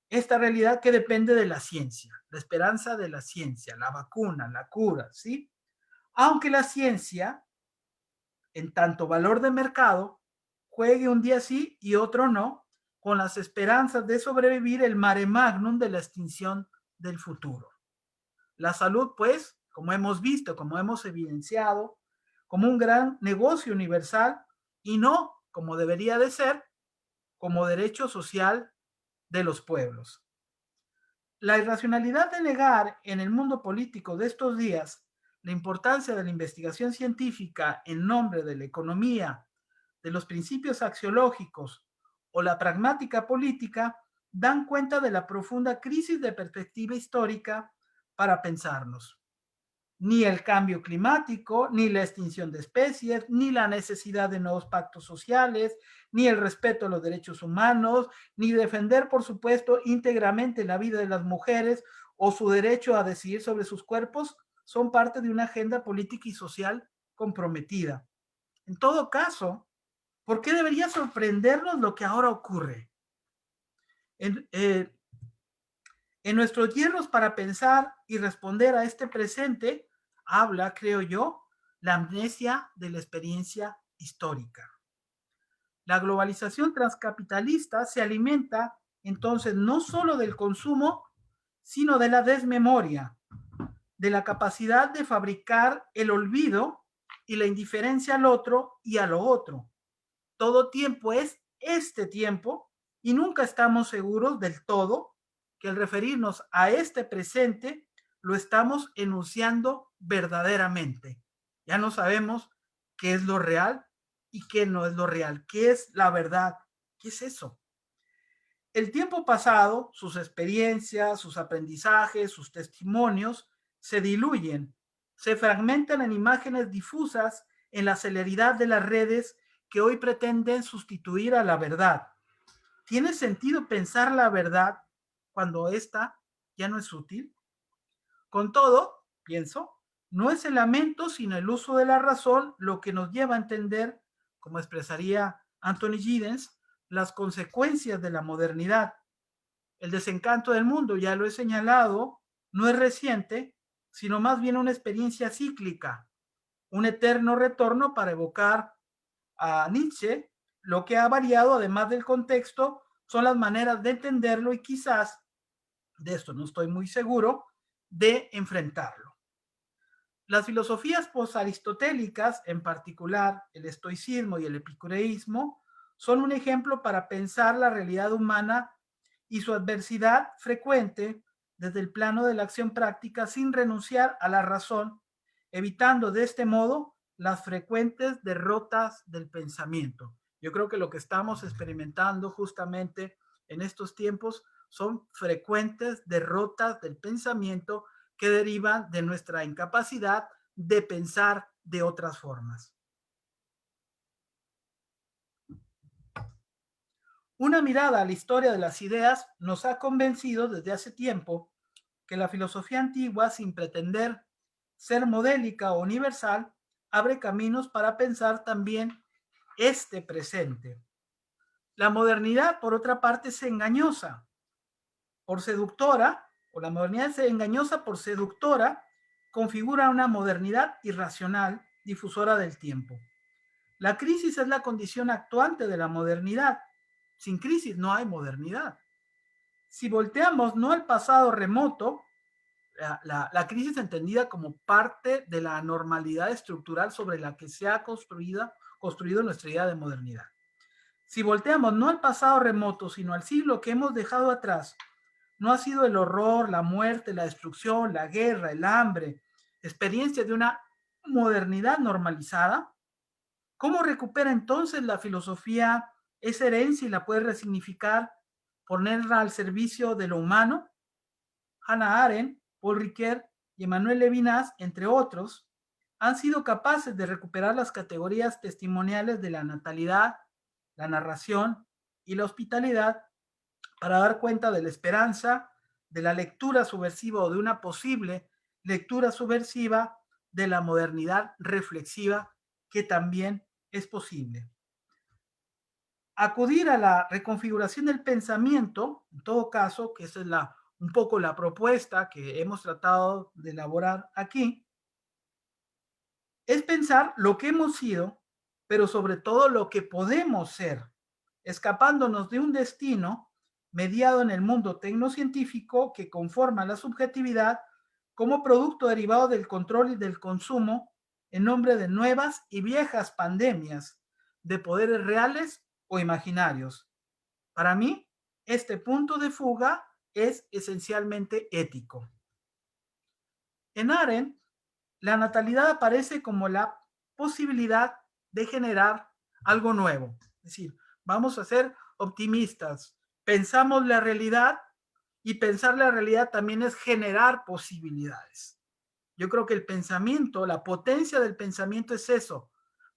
esta realidad que depende de la ciencia, la esperanza de la ciencia, la vacuna, la cura, ¿sí? Aunque la ciencia, en tanto valor de mercado, juegue un día sí y otro no, con las esperanzas de sobrevivir el mare magnum de la extinción del futuro. La salud, pues, como hemos visto, como hemos evidenciado, como un gran negocio universal y no, como debería de ser, como derecho social de los pueblos. La irracionalidad de negar en el mundo político de estos días la importancia de la investigación científica en nombre de la economía, de los principios axiológicos o la pragmática política dan cuenta de la profunda crisis de perspectiva histórica para pensarnos. Ni el cambio climático, ni la extinción de especies, ni la necesidad de nuevos pactos sociales, ni el respeto a los derechos humanos, ni defender, por supuesto, íntegramente la vida de las mujeres o su derecho a decidir sobre sus cuerpos, son parte de una agenda política y social comprometida. En todo caso, ¿por qué debería sorprendernos lo que ahora ocurre? En, en nuestros hierros para pensar y responder a este presente, habla, creo yo, la amnesia de la experiencia histórica. La globalización transcapitalista se alimenta entonces no solo del consumo, sino de la desmemoria, de la capacidad de fabricar el olvido y la indiferencia al otro y a lo otro. Todo tiempo es este tiempo y nunca estamos seguros del todo que al referirnos a este presente lo estamos enunciando verdaderamente. Ya no sabemos qué es lo real y qué no es lo real, qué es la verdad, qué es eso. El tiempo pasado, sus experiencias, sus aprendizajes, sus testimonios se diluyen, se fragmentan en imágenes difusas en la celeridad de las redes que hoy pretenden sustituir a la verdad. ¿Tiene sentido pensar la verdad cuando ésta ya no es útil? Con todo, pienso, no es el lamento, sino el uso de la razón lo que nos lleva a entender, como expresaría Anthony Giddens, las consecuencias de la modernidad. El desencanto del mundo, ya lo he señalado, no es reciente, sino más bien una experiencia cíclica, un eterno retorno para evocar a Nietzsche. Lo que ha variado, además del contexto, son las maneras de entenderlo y quizás, de esto no estoy muy seguro, de enfrentarlo. Las filosofías postaristotélicas, en particular el estoicismo y el epicureísmo, son un ejemplo para pensar la realidad humana y su adversidad frecuente desde el plano de la acción práctica sin renunciar a la razón, evitando de este modo las frecuentes derrotas del pensamiento. Yo creo que lo que estamos experimentando justamente en estos tiempos son frecuentes derrotas del pensamiento que derivan de nuestra incapacidad de pensar de otras formas. Una mirada a la historia de las ideas nos ha convencido desde hace tiempo que la filosofía antigua, sin pretender ser modélica o universal, abre caminos para pensar también este presente. La modernidad, por otra parte, es engañosa, por seductora, o la modernidad es engañosa por seductora, configura una modernidad irracional, difusora del tiempo. La crisis es la condición actuante de la modernidad. Sin crisis no hay modernidad. Si volteamos no al pasado remoto, la crisis entendida como parte de la anormalidad estructural sobre la que se ha construido nuestra idea de modernidad. Si volteamos no al pasado remoto, sino al siglo que hemos dejado atrás, no ha sido el horror, la muerte, la destrucción, la guerra, el hambre, experiencia de una modernidad normalizada. ¿Cómo recupera entonces la filosofía esa herencia y la puede resignificar, ponerla al servicio de lo humano? Hannah Arendt, Paul Ricoeur y Emmanuel Levinas, entre otros, han sido capaces de recuperar las categorías testimoniales de la natalidad, la narración y la hospitalidad para dar cuenta de la esperanza, de la lectura subversiva o de una posible lectura subversiva de la modernidad reflexiva que también es posible. Acudir a la reconfiguración del pensamiento, en todo caso, que esa es un poco la propuesta que hemos tratado de elaborar aquí, es pensar lo que hemos sido, pero sobre todo lo que podemos ser, escapándonos de un destino mediado en el mundo tecnocientífico que conforma la subjetividad como producto derivado del control y del consumo en nombre de nuevas y viejas pandemias de poderes reales o imaginarios. Para mí, este punto de fuga es esencialmente ético. En Arendt, la natalidad aparece como la posibilidad de generar algo nuevo. Es decir, vamos a ser optimistas. Pensamos la realidad y pensar la realidad también es generar posibilidades. Yo creo que el pensamiento, la potencia del pensamiento es eso,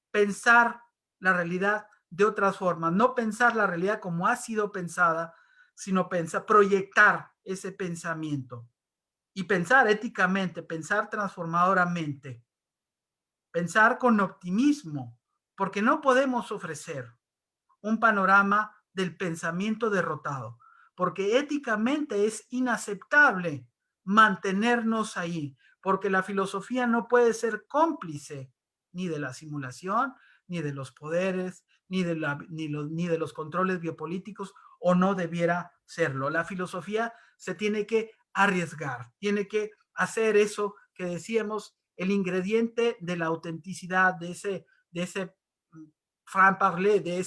pensar la realidad de otras formas, no pensar la realidad como ha sido pensada, sino pensar, proyectar ese pensamiento y pensar éticamente, pensar transformadoramente, pensar con optimismo, porque no podemos ofrecer un panorama del pensamiento derrotado, porque éticamente es inaceptable mantenernos ahí, porque la filosofía no puede ser cómplice ni de la simulación, ni de los poderes, ni de los controles biopolíticos, o no debiera serlo. La filosofía se tiene que arriesgar, tiene que hacer eso que decíamos, el ingrediente de la autenticidad, de ese franc parler, de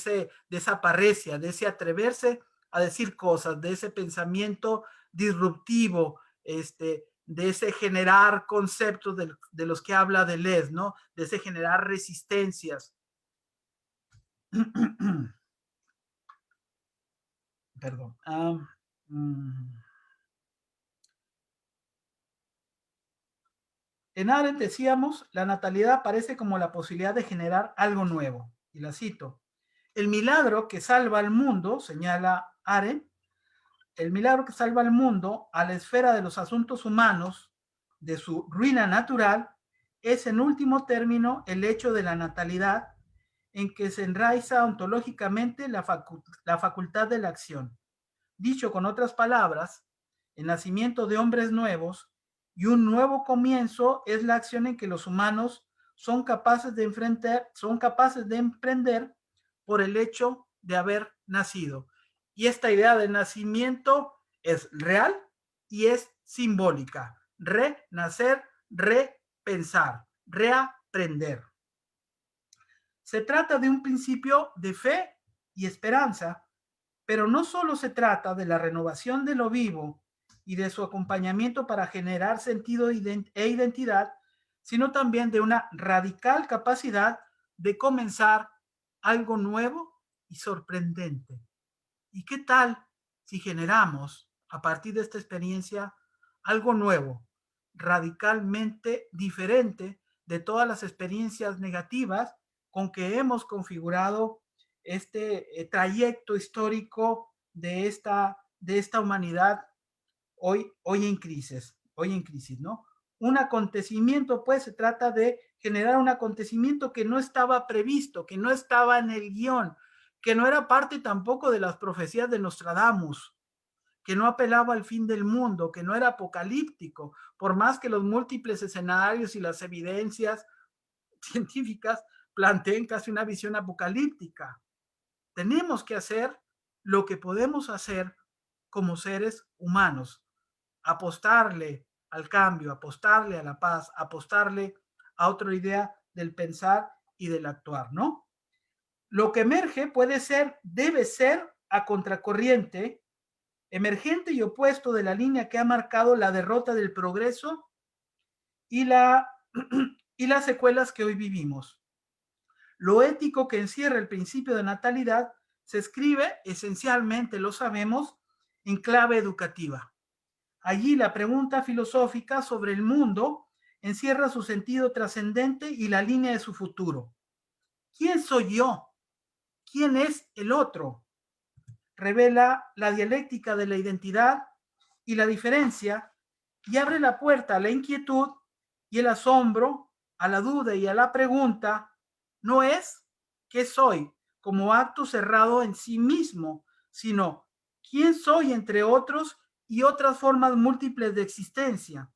esa parresia, de ese atreverse a decir cosas, de ese pensamiento disruptivo, de ese generar conceptos de los que habla Deleuze, ¿no? De ese generar resistencias. Perdón. En Arendt decíamos, la natalidad aparece como la posibilidad de generar algo nuevo. Y la cito. El milagro que salva al mundo, señala Arendt, el milagro que salva al mundo a la esfera de los asuntos humanos, de su ruina natural, es en último término el hecho de la natalidad en que se enraiza ontológicamente la facultad de la acción. Dicho con otras palabras, el nacimiento de hombres nuevos y un nuevo comienzo es la acción en que los humanos son capaces de emprender por el hecho de haber nacido. Y esta idea de nacimiento es real y es simbólica. Renacer, repensar, reaprender. Se trata de un principio de fe y esperanza, pero no solo se trata de la renovación de lo vivo y de su acompañamiento para generar sentido e identidad, sino también de una radical capacidad de comenzar algo nuevo y sorprendente. ¿Y qué tal si generamos a partir de esta experiencia algo nuevo, radicalmente diferente de todas las experiencias negativas con que hemos configurado este trayecto histórico de esta humanidad hoy en crisis, ¿no? Un acontecimiento, pues, se trata de generar un acontecimiento que no estaba previsto, que no estaba en el guión, que no era parte tampoco de las profecías de Nostradamus, que no apelaba al fin del mundo, que no era apocalíptico, por más que los múltiples escenarios y las evidencias científicas planteen casi una visión apocalíptica. Tenemos que hacer lo que podemos hacer como seres humanos, apostarle al cambio, apostarle a la paz, apostarle a otra idea del pensar y del actuar, ¿no? Lo que emerge puede ser, debe ser a contracorriente, emergente y opuesto de la línea que ha marcado la derrota del progreso y, y las secuelas que hoy vivimos. Lo ético que encierra el principio de natalidad se escribe, esencialmente lo sabemos, en clave educativa. Allí la pregunta filosófica sobre el mundo encierra su sentido trascendente y la línea de su futuro. ¿Quién soy yo? ¿Quién es el otro? Revela la dialéctica de la identidad y la diferencia y abre la puerta a la inquietud y el asombro, a la duda y a la pregunta. No es qué soy como acto cerrado en sí mismo, sino quién soy entre otros y otras formas múltiples de existencia.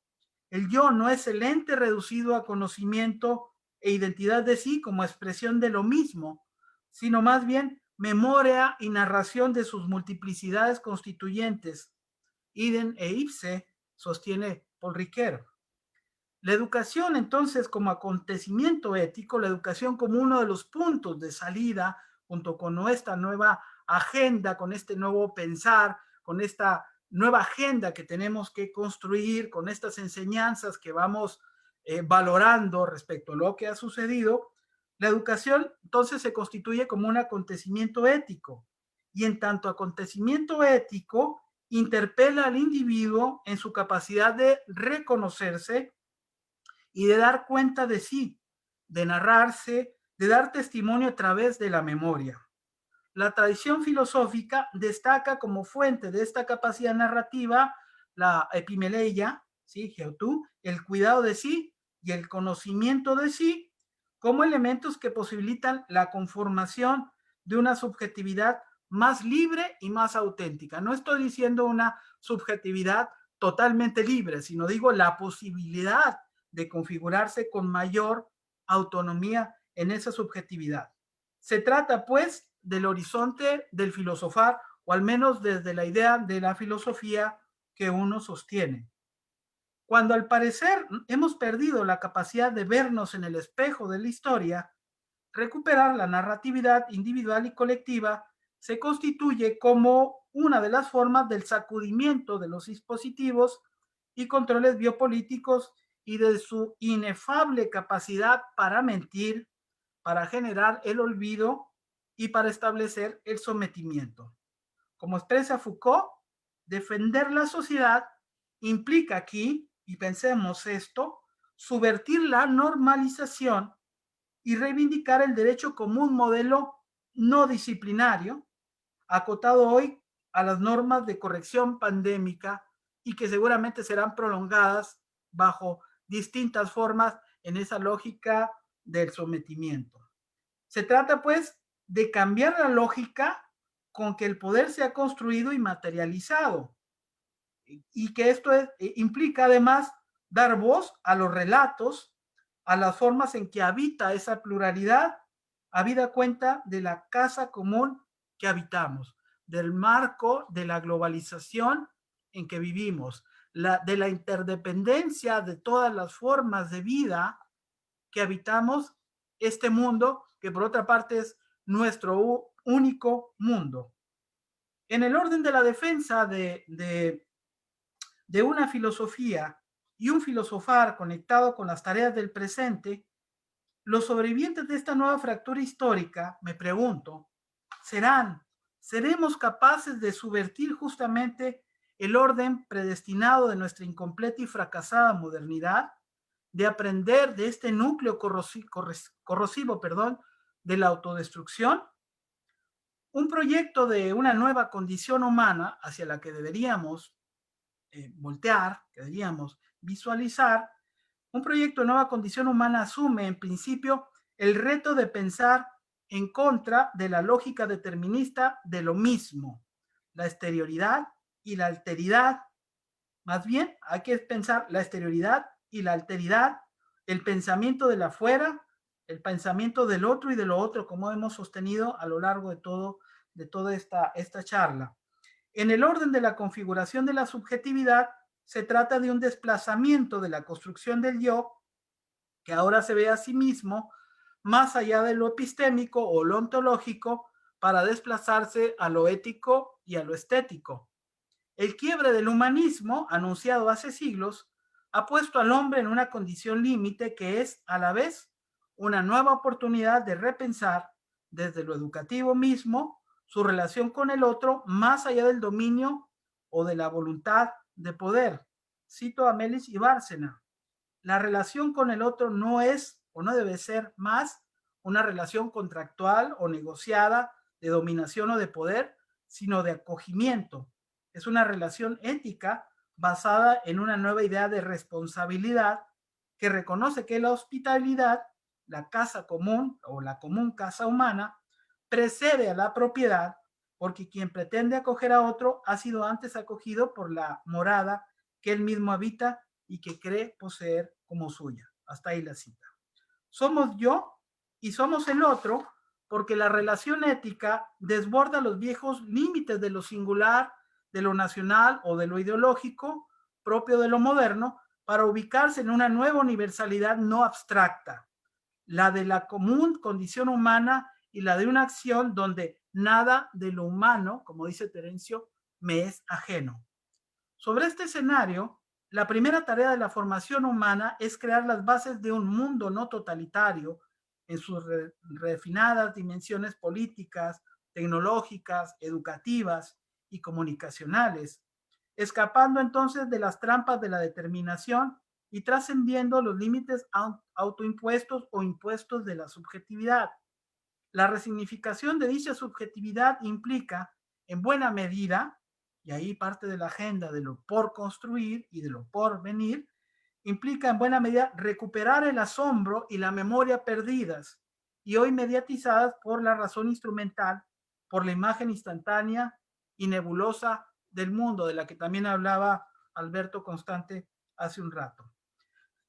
El yo no es el ente reducido a conocimiento e identidad de sí como expresión de lo mismo, sino más bien memoria y narración de sus multiplicidades constituyentes. Idem e ipse, sostiene Paul Ricoeur. La educación, entonces, como acontecimiento ético, la educación como uno de los puntos de salida, junto con nuestra nueva agenda, con este nuevo pensar, con esta nueva agenda que tenemos que construir, con estas enseñanzas que vamos valorando respecto a lo que ha sucedido, la educación entonces se constituye como un acontecimiento ético. Y en tanto acontecimiento ético, interpela al individuo en su capacidad de reconocerse y de dar cuenta de sí, de narrarse, de dar testimonio a través de la memoria. La tradición filosófica destaca como fuente de esta capacidad narrativa la epimeleia, ¿sí? Geotú, el cuidado de sí y el conocimiento de sí como elementos que posibilitan la conformación de una subjetividad más libre y más auténtica. No estoy diciendo una subjetividad totalmente libre, sino digo la posibilidad de configurarse con mayor autonomía en esa subjetividad. Se trata, pues, del horizonte del filosofar, o al menos desde la idea de la filosofía que uno sostiene. Cuando al parecer hemos perdido la capacidad de vernos en el espejo de la historia, recuperar la narratividad individual y colectiva se constituye como una de las formas del sacudimiento de los dispositivos y controles biopolíticos y de su inefable capacidad para mentir, para generar el olvido y para establecer el sometimiento. Como expresa Foucault, defender la sociedad implica aquí, y pensemos esto, subvertir la normalización y reivindicar el derecho como un modelo no disciplinario, acotado hoy a las normas de corrección pandémica y que seguramente serán prolongadas bajo distintas formas en esa lógica del sometimiento. Se trata, pues, de cambiar la lógica con que el poder se ha construido y materializado, y que esto implica además dar voz a los relatos, a las formas en que habita esa pluralidad, habida cuenta de la casa común que habitamos, del marco de la globalización en que vivimos, de la interdependencia de todas las formas de vida que habitamos este mundo, que por otra parte es nuestro único mundo. En el orden de la defensa de una filosofía y un filosofar conectado con las tareas del presente, los sobrevivientes de esta nueva fractura histórica, me pregunto, seremos capaces de subvertir justamente el orden predestinado de nuestra incompleta y fracasada modernidad, de aprender de este núcleo corrosivo, de la autodestrucción? Un proyecto de una nueva condición humana hacia la que deberíamos voltear, que deberíamos visualizar. Un proyecto de nueva condición humana asume en principio el reto de pensar en contra de la lógica determinista de lo mismo, la exterioridad y la alteridad. Más bien, hay que pensar la exterioridad y la alteridad, el pensamiento del afuera, el pensamiento del otro y de lo otro, como hemos sostenido a lo largo de toda esta charla. En el orden de la configuración de la subjetividad, se trata de un desplazamiento de la construcción del yo, que ahora se ve a sí mismo más allá de lo epistémico o lo ontológico para desplazarse a lo ético y a lo estético. El quiebre del humanismo, anunciado hace siglos, ha puesto al hombre en una condición límite que es, a la vez, una nueva oportunidad de repensar, desde lo educativo mismo, su relación con el otro, más allá del dominio o de la voluntad de poder. Cito a Melis y Bárcena. La relación con el otro no es o no debe ser más una relación contractual o negociada de dominación o de poder, sino de acogimiento. Es una relación ética basada en una nueva idea de responsabilidad que reconoce que la hospitalidad, la casa común o la común casa humana, precede a la propiedad, porque quien pretende acoger a otro ha sido antes acogido por la morada que él mismo habita y que cree poseer como suya. Hasta ahí la cita. Somos yo y somos el otro porque la relación ética desborda los viejos límites de lo singular, de lo nacional o de lo ideológico propio de lo moderno para ubicarse en una nueva universalidad no abstracta, la de la común condición humana y la de una acción donde nada de lo humano, como dice Terencio, me es ajeno. Sobre este escenario, la primera tarea de la formación humana es crear las bases de un mundo no totalitario en sus refinadas dimensiones políticas, tecnológicas, educativas y comunicacionales, escapando entonces de las trampas de la determinación y trascendiendo los límites autoimpuestos o impuestos de la subjetividad. La resignificación de dicha subjetividad implica, en buena medida, y ahí parte de la agenda de lo por construir y de lo por venir, implica en buena medida recuperar el asombro y la memoria perdidas y hoy mediatizadas por la razón instrumental, por la imagen instantánea y nebulosa del mundo, de la que también hablaba Alberto Constante hace un rato.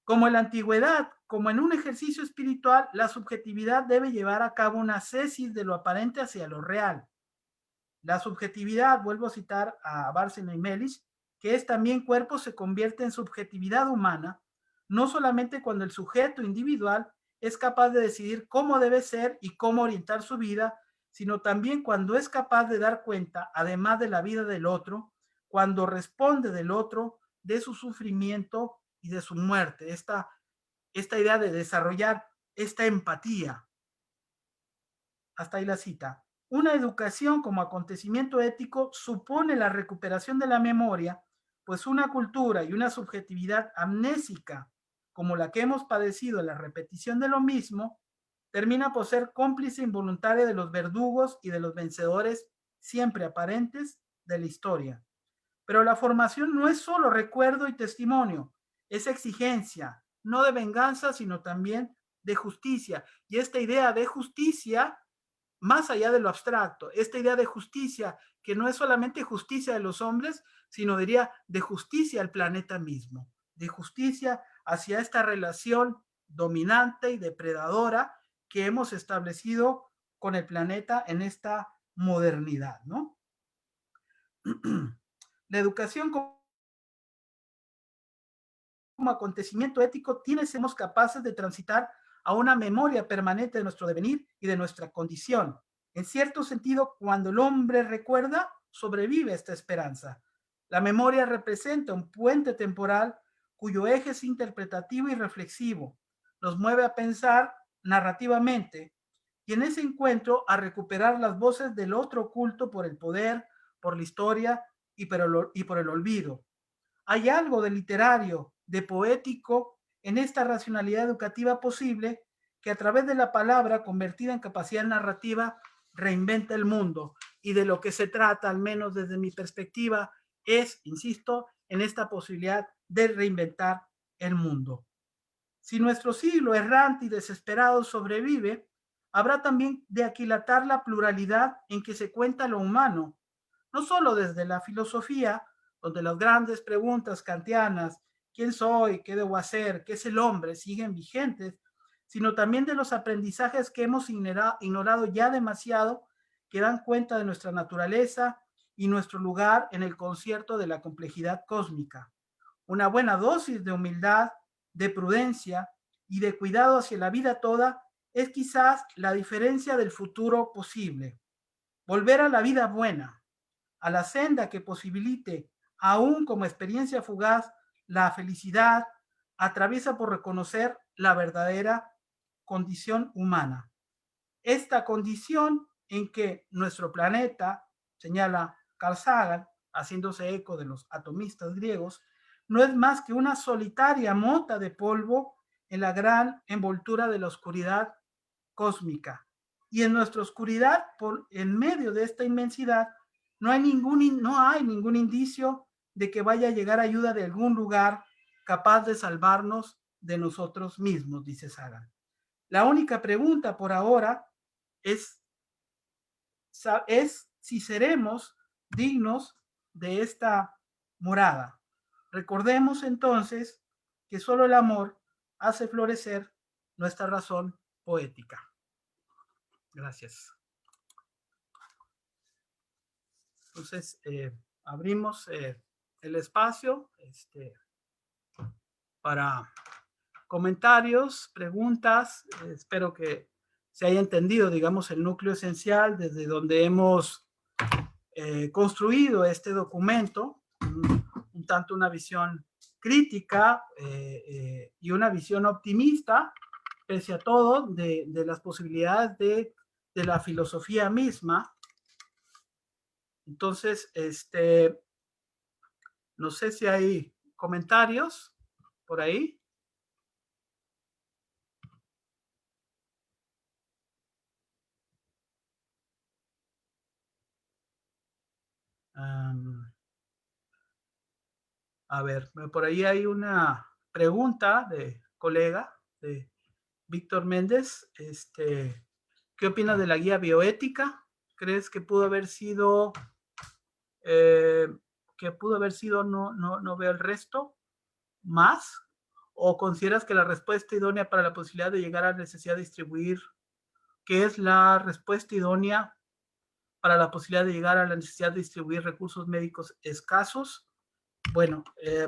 Como en la antigüedad, como en un ejercicio espiritual, la subjetividad debe llevar a cabo una cesis de lo aparente hacia lo real. La subjetividad, vuelvo a citar a Bárcena y Melis, que es también cuerpo, se convierte en subjetividad humana, no solamente cuando el sujeto individual es capaz de decidir cómo debe ser y cómo orientar su vida, sino también cuando es capaz de dar cuenta, además de la vida del otro, cuando responde del otro, de su sufrimiento y de su muerte. Esta idea de desarrollar esta empatía. Hasta ahí la cita. Una educación como acontecimiento ético supone la recuperación de la memoria, pues una cultura y una subjetividad amnésica como la que hemos padecido en la repetición de lo mismo, termina por ser cómplice involuntaria de los verdugos y de los vencedores siempre aparentes de la historia. Pero la formación no es solo recuerdo y testimonio, es exigencia, no de venganza, sino también de justicia. Y esta idea de justicia, más allá de lo abstracto, esta idea de justicia, que no es solamente justicia de los hombres, sino diría de justicia al planeta mismo, de justicia hacia esta relación dominante y depredadora que hemos establecido con el planeta en esta modernidad, ¿no? La educación como acontecimiento ético tiene seremos capaces de transitar a una memoria permanente de nuestro devenir y de nuestra condición. En cierto sentido, cuando el hombre recuerda, sobrevive esta esperanza. La memoria representa un puente temporal cuyo eje es interpretativo y reflexivo. Nos mueve a pensar narrativamente y en ese encuentro a recuperar las voces del otro oculto por el poder, por la historia y por el olvido. Hay algo de literario, de poético en esta racionalidad educativa posible que a través de la palabra convertida en capacidad narrativa reinventa el mundo. Y de lo que se trata, al menos desde mi perspectiva, es, insisto, en esta posibilidad de reinventar el mundo. Si nuestro siglo errante y desesperado sobrevive, habrá también de aquilatar la pluralidad en que se cuenta lo humano, no solo desde la filosofía, donde las grandes preguntas kantianas, ¿quién soy? ¿Qué debo hacer? ¿Qué es el hombre? Siguen vigentes, sino también de los aprendizajes que hemos ignorado ya demasiado, que dan cuenta de nuestra naturaleza y nuestro lugar en el concierto de la complejidad cósmica. Una buena dosis de humildad, de prudencia y de cuidado hacia la vida toda es quizás la diferencia del futuro posible. Volver a la vida buena, a la senda que posibilite, aún como experiencia fugaz, la felicidad, atraviesa por reconocer la verdadera condición humana. Esta condición en que nuestro planeta, señala Carl Sagan, haciéndose eco de los atomistas griegos, no es más que una solitaria mota de polvo en la gran envoltura de la oscuridad cósmica. Y en nuestra oscuridad, en medio de esta inmensidad, no hay ningún indicio de que vaya a llegar ayuda de algún lugar capaz de salvarnos de nosotros mismos, dice Sagan. La única pregunta por ahora es si seremos dignos de esta morada. Recordemos entonces que solo el amor hace florecer nuestra razón poética. Gracias. Entonces, abrimos el espacio para comentarios, preguntas. Espero que se haya entendido, digamos, el núcleo esencial desde donde hemos construido este documento, un tanto una visión crítica y una visión optimista, pese a todo, de las posibilidades de la filosofía misma. Entonces, no sé si hay comentarios por ahí. A ver, por ahí hay una pregunta de colega, de Víctor Méndez. ¿Qué opinas de la guía bioética? ¿Crees que pudo haber sido, no veo el resto, más? ¿O consideras que la respuesta idónea para la posibilidad de llegar a la necesidad de distribuir, qué es la respuesta idónea para la posibilidad de llegar a la necesidad de distribuir recursos médicos escasos? Bueno,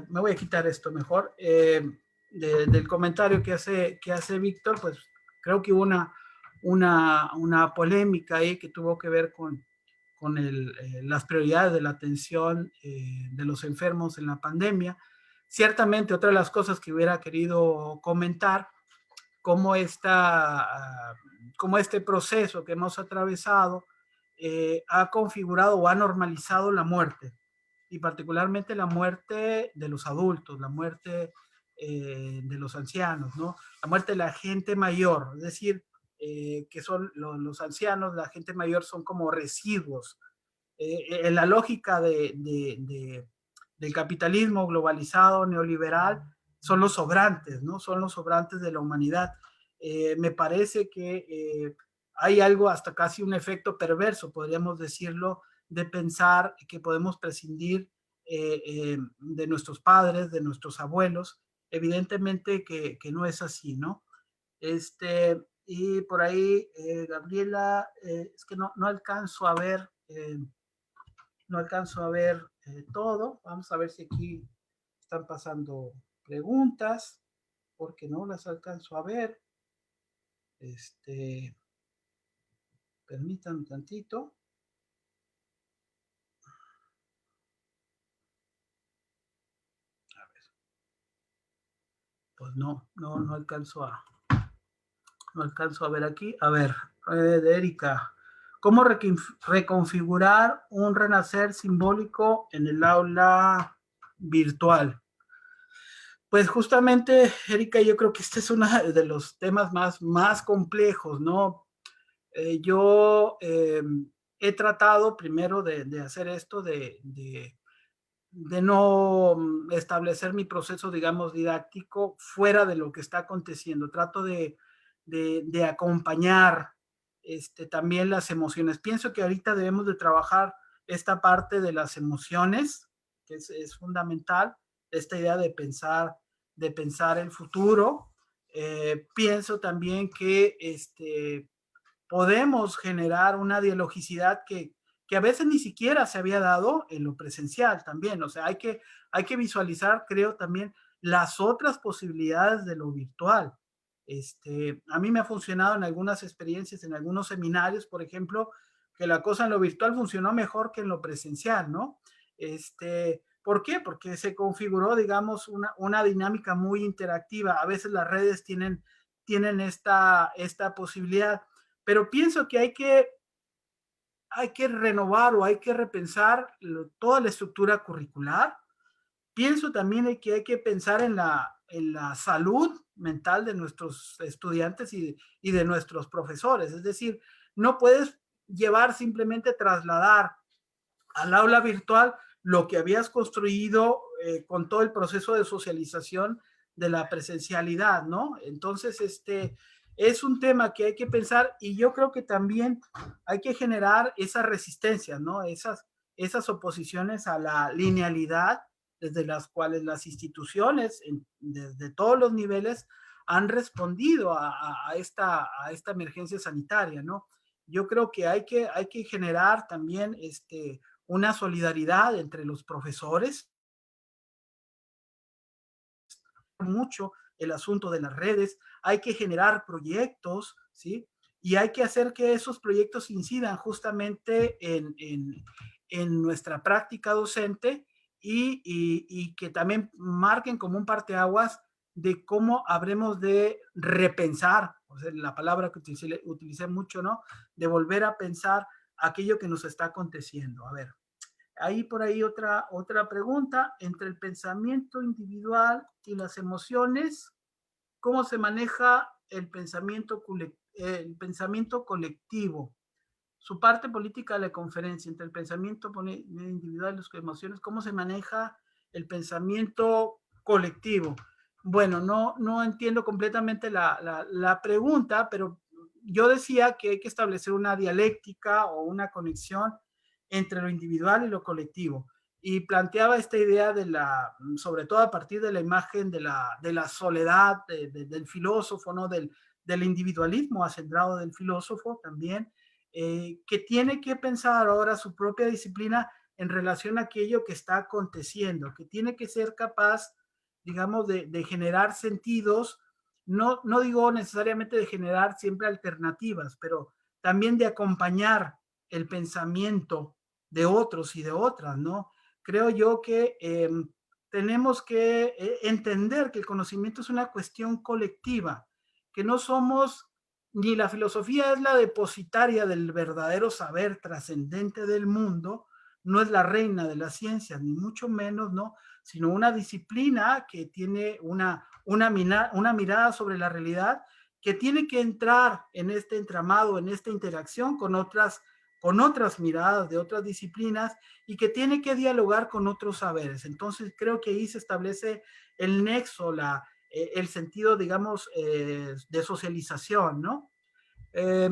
me voy a quitar esto mejor. Del comentario que hace Víctor, pues creo que hubo una polémica ahí que tuvo que ver con las prioridades de la atención de los enfermos en la pandemia. Ciertamente, otra de las cosas que hubiera querido comentar, cómo este proceso que hemos atravesado ha configurado o ha normalizado la muerte, y particularmente la muerte de los adultos, la muerte de los ancianos, ¿no? La muerte de la gente mayor, es decir, que son los ancianos, la gente mayor son como residuos. En la lógica del capitalismo globalizado, neoliberal, son los sobrantes, ¿no? Son los sobrantes de la humanidad. Me parece que hay algo, hasta casi un efecto perverso, podríamos decirlo, de pensar que podemos prescindir de nuestros padres, de nuestros abuelos. Evidentemente que no es así, ¿no? Y por ahí, Gabriela, es que no alcanzo a ver, todo. Vamos a ver si aquí están pasando preguntas, porque no las alcanzo a ver. Permítanme tantito. A ver. Pues no alcanzo a ver aquí. A ver, de Erika. ¿Cómo reconfigurar un renacer simbólico en el aula virtual? Pues justamente, Erika, yo creo que este es uno de los temas más complejos, ¿no? Yo he tratado primero de hacer esto, de no establecer mi proceso, digamos, didáctico fuera de lo que está aconteciendo. Trato de acompañar también las emociones. Pienso que ahorita debemos de trabajar esta parte de las emociones, que es fundamental, esta idea de pensar el futuro. Pienso también que podemos generar una dialogicidad que a veces ni siquiera se había dado en lo presencial también. O sea, hay que visualizar, creo, también las otras posibilidades de lo virtual. A mí me ha funcionado en algunas experiencias, en algunos seminarios, por ejemplo, que la cosa en lo virtual funcionó mejor que en lo presencial, ¿no? ¿Por qué? Porque se configuró, digamos, una dinámica muy interactiva. A veces las redes tienen esta posibilidad, pero pienso que hay que renovar o hay que repensar toda la estructura curricular. Pienso también que hay que pensar en la salud mental de nuestros estudiantes y de nuestros profesores. Es decir, no puedes llevar simplemente trasladar al aula virtual lo que habías construido con todo el proceso de socialización de la presencialidad, ¿no? Entonces, es un tema que hay que pensar y yo creo que también hay que generar esa resistencia, ¿no? Esas oposiciones a la linealidad desde las cuales las instituciones, desde todos los niveles, han respondido a esta emergencia sanitaria, ¿no? Yo creo que hay que generar también una solidaridad entre los profesores, mucho el asunto de las redes, hay que generar proyectos, ¿sí? Y hay que hacer que esos proyectos incidan justamente en nuestra práctica docente y que también marquen como un parteaguas de cómo habremos de repensar, o sea, la palabra que utilicé mucho, ¿no? De volver a pensar aquello que nos está aconteciendo. A ver, ahí por ahí otra pregunta, entre el pensamiento individual y las emociones, ¿cómo se maneja el pensamiento colectivo? Su parte política de la conferencia, entre el pensamiento individual y las emociones, ¿cómo se maneja el pensamiento colectivo? Bueno, no entiendo completamente la pregunta, pero yo decía que hay que establecer una dialéctica o una conexión entre lo individual y lo colectivo. Y planteaba esta idea sobre todo a partir de la imagen de la soledad del filósofo, ¿no? Del individualismo acendrado del filósofo también, que tiene que pensar ahora su propia disciplina en relación a aquello que está aconteciendo, que tiene que ser capaz, digamos, de generar sentidos, no digo necesariamente de generar siempre alternativas, pero también de acompañar el pensamiento de otros y de otras, ¿no? Creo yo que tenemos que entender que el conocimiento es una cuestión colectiva, que no somos, ni la filosofía es la depositaria del verdadero saber trascendente del mundo, no es la reina de las ciencias, ni mucho menos, ¿no? Sino una disciplina que tiene una mirada sobre la realidad que tiene que entrar en este entramado, en esta interacción con otras miradas de otras disciplinas y que tiene que dialogar con otros saberes. Entonces creo que ahí se establece el nexo, el sentido, digamos, de socialización, ¿no? Eh,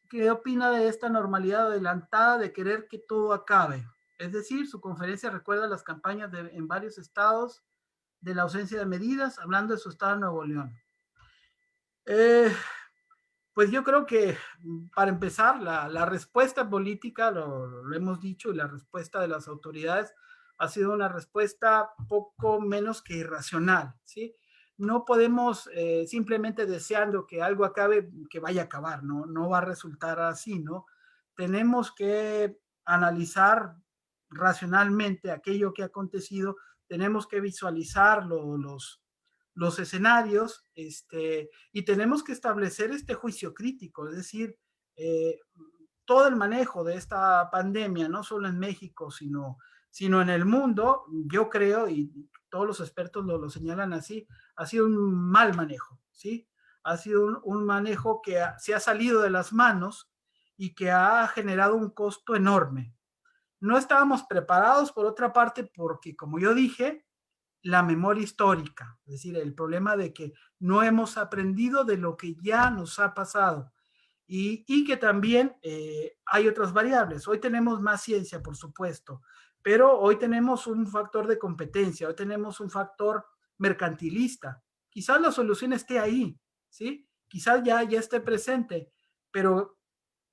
¿Qué opina de esta normalidad adelantada de querer que todo acabe? Es decir, su conferencia recuerda las campañas en varios estados de la ausencia de medidas, hablando de su estado de Nuevo León. Eh, Pues yo creo que para empezar, la respuesta política, lo hemos dicho, y la respuesta de las autoridades ha sido una respuesta poco menos que irracional, ¿sí? No podemos simplemente deseando que algo acabe, que vaya a acabar, ¿no? No va a resultar así, ¿no? Tenemos que analizar racionalmente aquello que ha acontecido, tenemos que visualizar los escenarios, y tenemos que establecer este juicio crítico, es decir, eh, todo el manejo de esta pandemia, no solo en México, sino en el mundo, yo creo, y todos los expertos lo señalan así, ha sido un mal manejo, ¿sí? Ha sido un manejo que se ha salido de las manos y que ha generado un costo enorme. No estábamos preparados, por otra parte, porque, como yo dije, la memoria histórica, es decir, el problema de que no hemos aprendido de lo que ya nos ha pasado y que también hay otras variables. Hoy tenemos más ciencia, por supuesto, pero hoy tenemos un factor de competencia, hoy tenemos un factor mercantilista. Quizás la solución esté ahí, ¿sí? Quizás ya esté presente, pero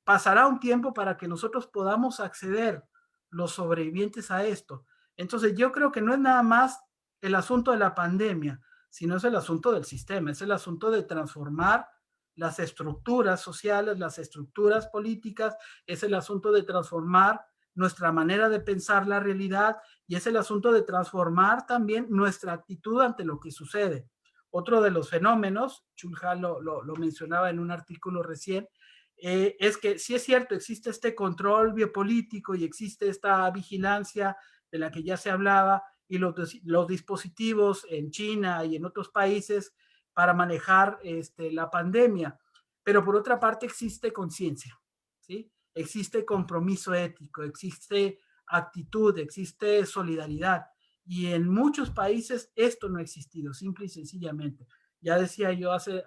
pasará un tiempo para que nosotros podamos acceder, los sobrevivientes, a esto. Entonces yo creo que no es nada más el asunto de la pandemia, sino es el asunto del sistema, es el asunto de transformar las estructuras sociales, las estructuras políticas, es el asunto de transformar nuestra manera de pensar la realidad y es el asunto de transformar también nuestra actitud ante lo que sucede. Otro de los fenómenos, Chulha lo mencionaba en un artículo recién, es que sí es cierto, existe este control biopolítico y existe esta vigilancia de la que ya se hablaba y los dispositivos en China y en otros países para manejar la pandemia. Pero por otra parte existe conciencia, ¿sí? Existe compromiso ético, existe actitud, existe solidaridad. Y en muchos países esto no ha existido, simple y sencillamente. Ya decía yo hace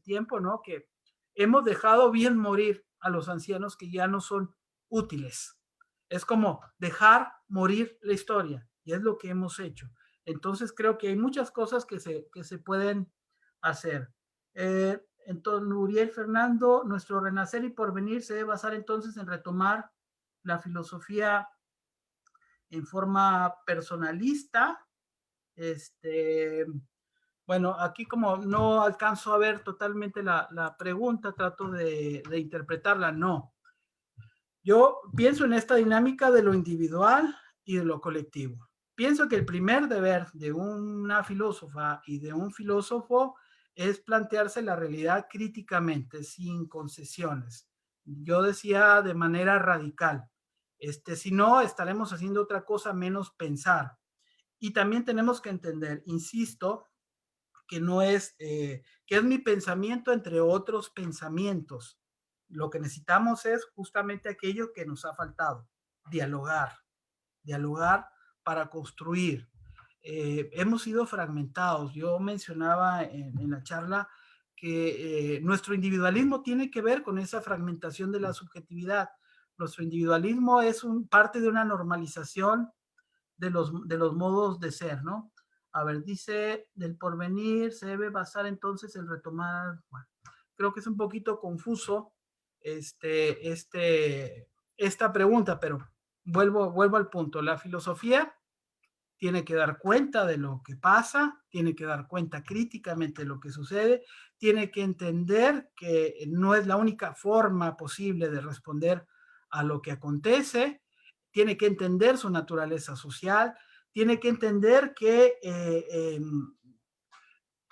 tiempo, ¿no? Que hemos dejado bien morir a los ancianos que ya no son útiles. Es como dejar morir la historia y es lo que hemos hecho. Entonces creo que hay muchas cosas que se pueden hacer. Entonces, Uriel Fernando, nuestro renacer y porvenir se debe basar entonces en retomar la filosofía en forma personalista. Bueno, aquí como no alcanzo a ver totalmente la pregunta, trato de interpretarla. No, yo pienso en esta dinámica de lo individual y de lo colectivo. Pienso que el primer deber de una filósofa y de un filósofo es plantearse la realidad críticamente, sin concesiones. Yo decía de manera radical, si no, estaremos haciendo otra cosa menos pensar. Y también tenemos que entender, insisto, que no es, que es mi pensamiento entre otros pensamientos. Lo que necesitamos es justamente aquello que nos ha faltado, dialogar, dialogar para construir. Hemos sido fragmentados. Yo mencionaba en la charla que nuestro individualismo tiene que ver con esa fragmentación de la subjetividad. Nuestro individualismo es parte de una normalización de los modos de ser, ¿no? A ver, dice, del porvenir se debe basar entonces en retomar, bueno, creo que es un poquito confuso esta pregunta, pero vuelvo al punto. La filosofía tiene que dar cuenta de lo que pasa, tiene que dar cuenta críticamente de lo que sucede, tiene que entender que no es la única forma posible de responder a lo que acontece, tiene que entender su naturaleza social, tiene que entender que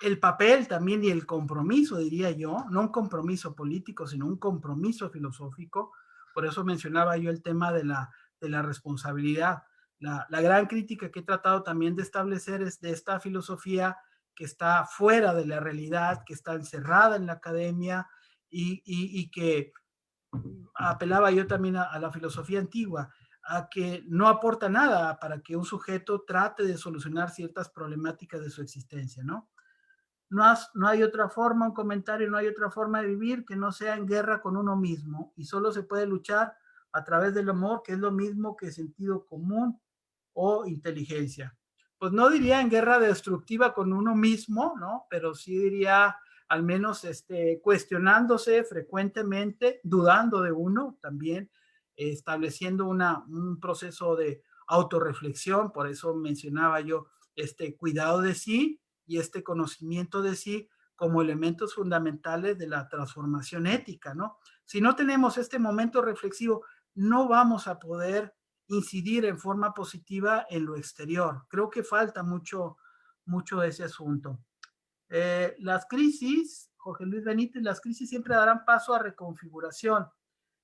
el papel también y el compromiso, diría yo, no un compromiso político, sino un compromiso filosófico. Por eso mencionaba yo el tema de la responsabilidad. La gran crítica que he tratado también de establecer es de esta filosofía que está fuera de la realidad, que está encerrada en la academia y que apelaba yo también a la filosofía antigua, a que no aporta nada para que un sujeto trate de solucionar ciertas problemáticas de su existencia, ¿no? No hay otra forma, un comentario, no hay otra forma de vivir que no sea en guerra con uno mismo y solo se puede luchar a través del amor, que es lo mismo que sentido común o inteligencia. Pues no diría en guerra destructiva con uno mismo, ¿no? Pero sí diría al menos cuestionándose frecuentemente, dudando de uno también, estableciendo un proceso de autorreflexión, por eso mencionaba yo este cuidado de sí y este conocimiento de sí como elementos fundamentales de la transformación ética, ¿no? Si no tenemos este momento reflexivo, no vamos a poder incidir en forma positiva en lo exterior. Creo que falta mucho ese asunto. Las crisis, Jorge Luis Benítez, las crisis siempre darán paso a reconfiguración.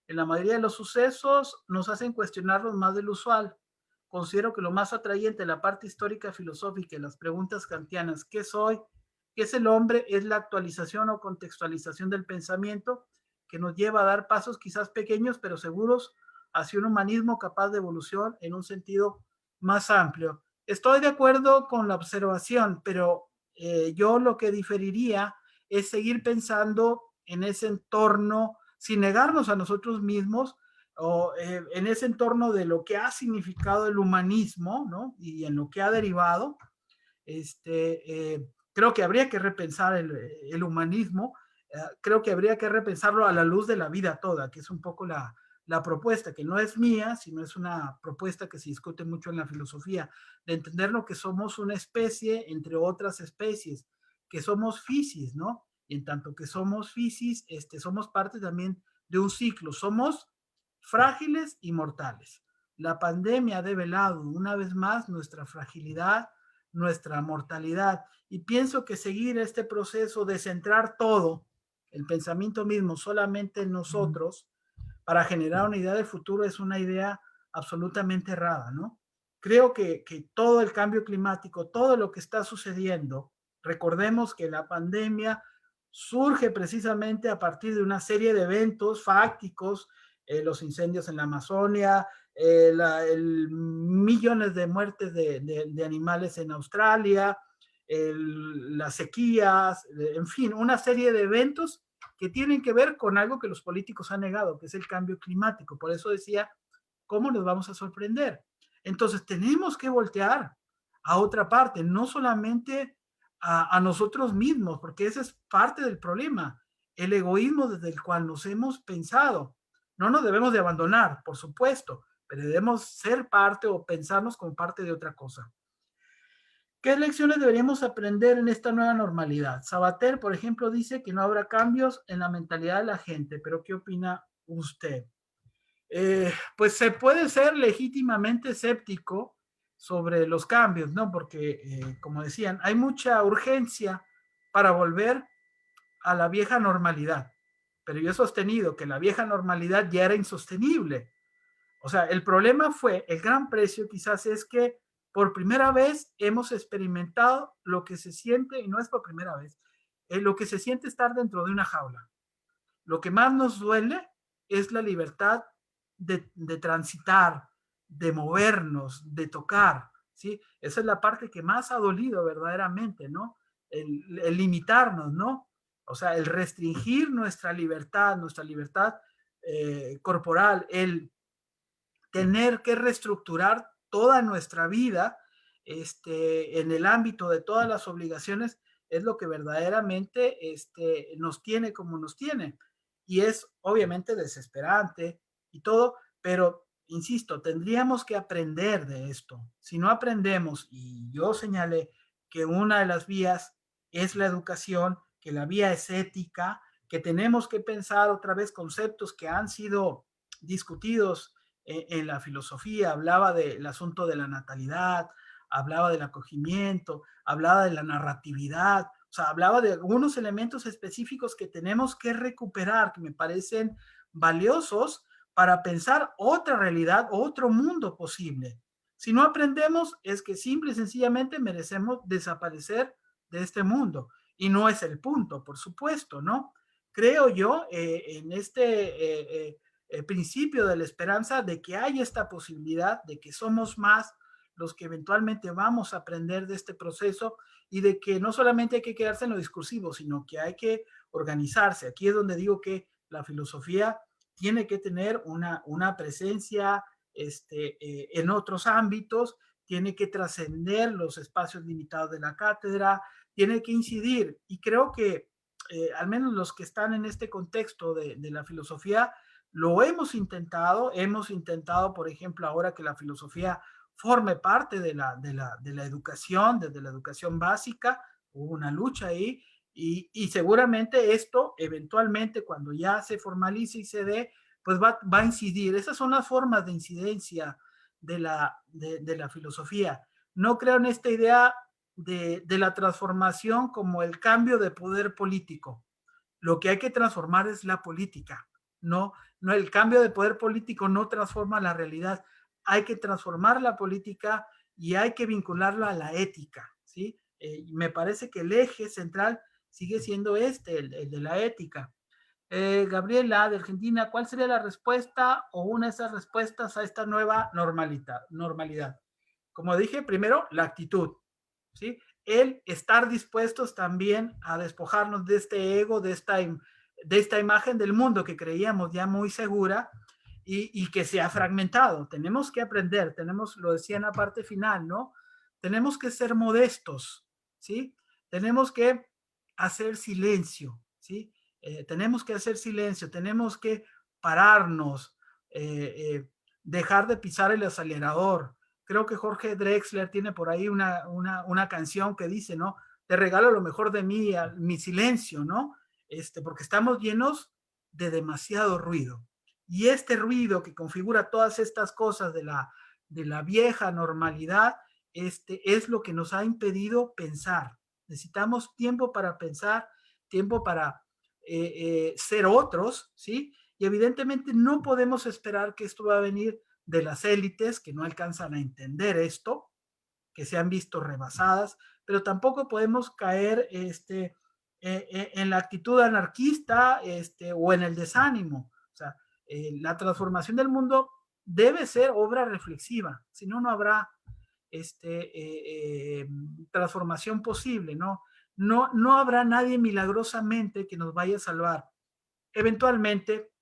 En la mayoría de los sucesos nos hacen cuestionarlos más del usual. Considero que lo más atrayente de la parte histórica filosófica y las preguntas kantianas, ¿qué soy? ¿Qué es el hombre? Es la actualización o contextualización del pensamiento que nos lleva a dar pasos quizás pequeños pero seguros hacia un humanismo capaz de evolución en un sentido más amplio. Estoy de acuerdo con la observación, pero yo lo que diferiría es seguir pensando en ese entorno sin negarnos a nosotros mismos o en ese entorno de lo que ha significado el humanismo, ¿no? Y en lo que ha derivado, creo que habría que repensar el humanismo, creo que habría que repensarlo a la luz de la vida toda, que es un poco la propuesta, que no es mía, sino es una propuesta que se discute mucho en la filosofía, de entender lo que somos una especie entre otras especies, que somos fisis, ¿no? Y en tanto que somos fisis, somos parte también de un ciclo, somos frágiles y mortales. La pandemia ha develado una vez más nuestra fragilidad, nuestra mortalidad, y pienso que seguir este proceso de centrar todo, el pensamiento mismo, solamente en nosotros, para generar una idea de futuro es una idea absolutamente errada, ¿no? Creo que todo el cambio climático, todo lo que está sucediendo, recordemos que la pandemia surge precisamente a partir de una serie de eventos fácticos, los incendios en la Amazonia, millones de muertes de animales en Australia, las sequías, en fin, una serie de eventos que tienen que ver con algo que los políticos han negado, que es el cambio climático. Por eso decía, ¿cómo nos vamos a sorprender? Entonces tenemos que voltear a otra parte, no solamente a nosotros mismos, porque ese es parte del problema, el egoísmo desde el cual nos hemos pensado. No nos debemos de abandonar, por supuesto, pero debemos ser parte o pensarnos como parte de otra cosa. ¿Qué lecciones deberíamos aprender en esta nueva normalidad? Sabater, por ejemplo, dice que no habrá cambios en la mentalidad de la gente, pero ¿qué opina usted? Pues se puede ser legítimamente escéptico sobre los cambios, ¿no? Porque, como decían, hay mucha urgencia para volver a la vieja normalidad, pero yo he sostenido que la vieja normalidad ya era insostenible. O sea, el problema fue, el gran precio quizás es que por primera vez hemos experimentado lo que se siente, y no es por primera vez, lo que se siente estar dentro de una jaula. Lo que más nos duele es la libertad de transitar, de movernos, de tocar, ¿sí? Esa es la parte que más ha dolido verdaderamente, ¿no? El limitarnos, ¿no? O sea, el restringir nuestra libertad corporal, el tener que reestructurar toda nuestra vida en el ámbito de todas las obligaciones es lo que verdaderamente nos tiene como nos tiene. Y es obviamente desesperante y todo, pero insisto, tendríamos que aprender de esto. Si no aprendemos, y yo señalé que una de las vías es la educación, que la vía es ética, que tenemos que pensar otra vez conceptos que han sido discutidos en la filosofía, hablaba del asunto de la natalidad, hablaba del acogimiento, hablaba de la narratividad, o sea, hablaba de algunos elementos específicos que tenemos que recuperar, que me parecen valiosos para pensar otra realidad, otro mundo posible. Si no aprendemos, es que simple y sencillamente merecemos desaparecer de este mundo. Y no es el punto, por supuesto, ¿no? Creo yo en principio de la esperanza de que hay esta posibilidad, de que somos más los que eventualmente vamos a aprender de este proceso y de que no solamente hay que quedarse en lo discursivo, sino que hay que organizarse. Aquí es donde digo que la filosofía tiene que tener una presencia en otros ámbitos, tiene que trascender los espacios limitados de la cátedra, tiene que incidir. Y creo que al menos los que están en este contexto de la filosofía, lo hemos intentado, por ejemplo, ahora que la filosofía forme parte de la educación, desde la educación básica, hubo una lucha ahí, y seguramente esto, eventualmente, cuando ya se formalice y se dé, pues va a incidir. Esas son las formas de incidencia de la filosofía. No creo en esta idea de la transformación como el cambio de poder político. Lo que hay que transformar es la política. No, el cambio de poder político no transforma la realidad. Hay que transformar la política y hay que vincularla a la ética, ¿sí? Me parece que el eje central sigue siendo el de la ética. Gabriela, de Argentina, ¿cuál sería la respuesta o una de esas respuestas a esta nueva normalidad? Como dije, primero, la actitud, ¿sí? El estar dispuestos también a despojarnos de este ego, de esta imagen del mundo que creíamos ya muy segura y que se ha fragmentado. Tenemos que aprender, lo decía en la parte final, ¿no? Tenemos que ser modestos, ¿sí? Tenemos que hacer silencio, ¿sí? Tenemos que hacer silencio, tenemos que pararnos, dejar de pisar el acelerador. Creo que Jorge Drexler tiene por ahí una canción que dice, ¿no? Te regalo lo mejor de mí, mi silencio, ¿no? Porque estamos llenos de demasiado ruido. Y este ruido que configura todas estas cosas de la vieja normalidad, es lo que nos ha impedido pensar. Necesitamos tiempo para pensar, tiempo para ser otros, ¿sí? Y evidentemente no podemos esperar que esto va a venir de las élites que no alcanzan a entender esto, que se han visto rebasadas, pero tampoco podemos caer en la actitud anarquista o en el desánimo. O sea, la transformación del mundo debe ser obra reflexiva, si no, no habrá transformación posible, ¿no? No habrá nadie milagrosamente que nos vaya a salvar. Eventualmente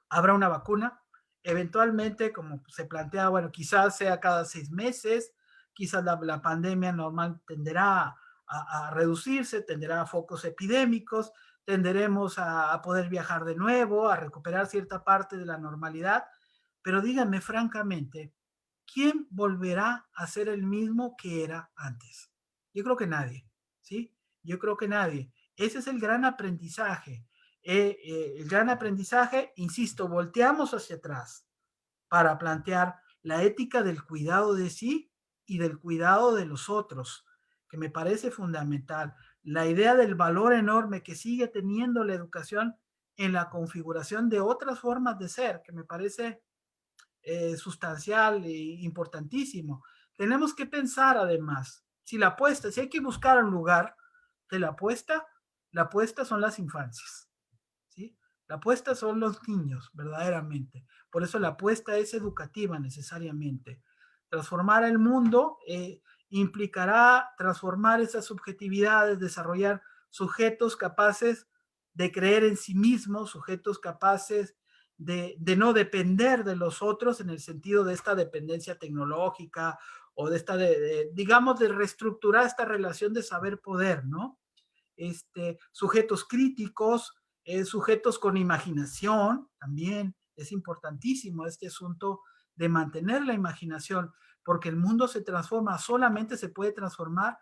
habrá una vacuna, eventualmente, como se plantea, bueno, quizás sea cada 6 meses, quizás la pandemia normal tenderá a reducirse, tenderá a focos epidémicos, tenderemos a poder viajar de nuevo, a recuperar cierta parte de la normalidad, pero díganme francamente, ¿quién volverá a ser el mismo que era antes? Yo creo que nadie, ¿sí? Yo creo que nadie. Ese es el gran aprendizaje. El gran aprendizaje, insisto, volteamos hacia atrás para plantear la ética del cuidado de sí y del cuidado de los otros, que me parece fundamental. La idea del valor enorme que sigue teniendo la educación en la configuración de otras formas de ser, que me parece sustancial e importantísimo. Tenemos que pensar además, si la apuesta, si hay que buscar un lugar de la apuesta son las infancias, ¿sí? La apuesta son los niños, verdaderamente. Por eso la apuesta es educativa necesariamente. Transformar el mundo implicará transformar esas subjetividades, desarrollar sujetos capaces de creer en sí mismos, sujetos capaces no depender de los otros en el sentido de esta dependencia tecnológica o de esta, digamos, de reestructurar esta relación de saber-poder, ¿no? Sujetos críticos, sujetos con imaginación, también es importantísimo este asunto de mantener la imaginación, porque el mundo se transforma, solamente se puede transformar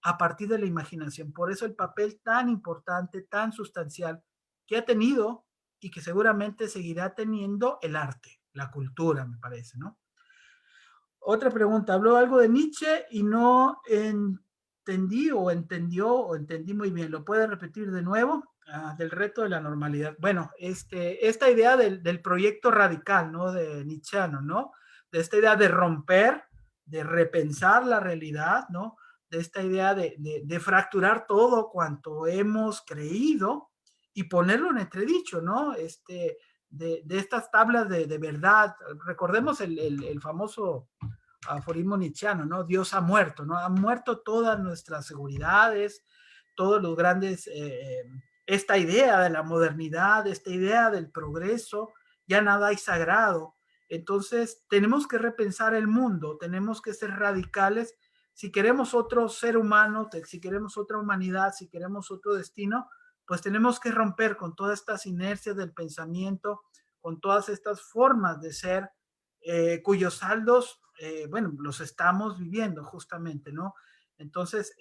a partir de la imaginación. Por eso el papel tan importante, tan sustancial que ha tenido y que seguramente seguirá teniendo el arte, la cultura, me parece, ¿no? Otra pregunta, habló algo de Nietzsche y no entendí muy bien. ¿Lo puede repetir de nuevo? Del reto de la normalidad. Bueno, esta idea del proyecto radical, ¿no? De Nietzscheano, ¿no? De esta idea de romper, de repensar la realidad, ¿no? De esta idea de fracturar todo cuanto hemos creído y ponerlo en entredicho, ¿no? De estas tablas de verdad. Recordemos el famoso aforismo nietzscheano, ¿no? Dios ha muerto, ¿no? Han muerto todas nuestras seguridades, todos los grandes, esta idea de la modernidad, esta idea del progreso, ya nada hay sagrado. Entonces, tenemos que repensar el mundo, tenemos que ser radicales. Si queremos otro ser humano, si queremos otra humanidad, si queremos otro destino, pues tenemos que romper con todas estas inercias del pensamiento, con todas estas formas de ser, cuyos saldos, bueno, los estamos viviendo justamente, ¿no? Entonces,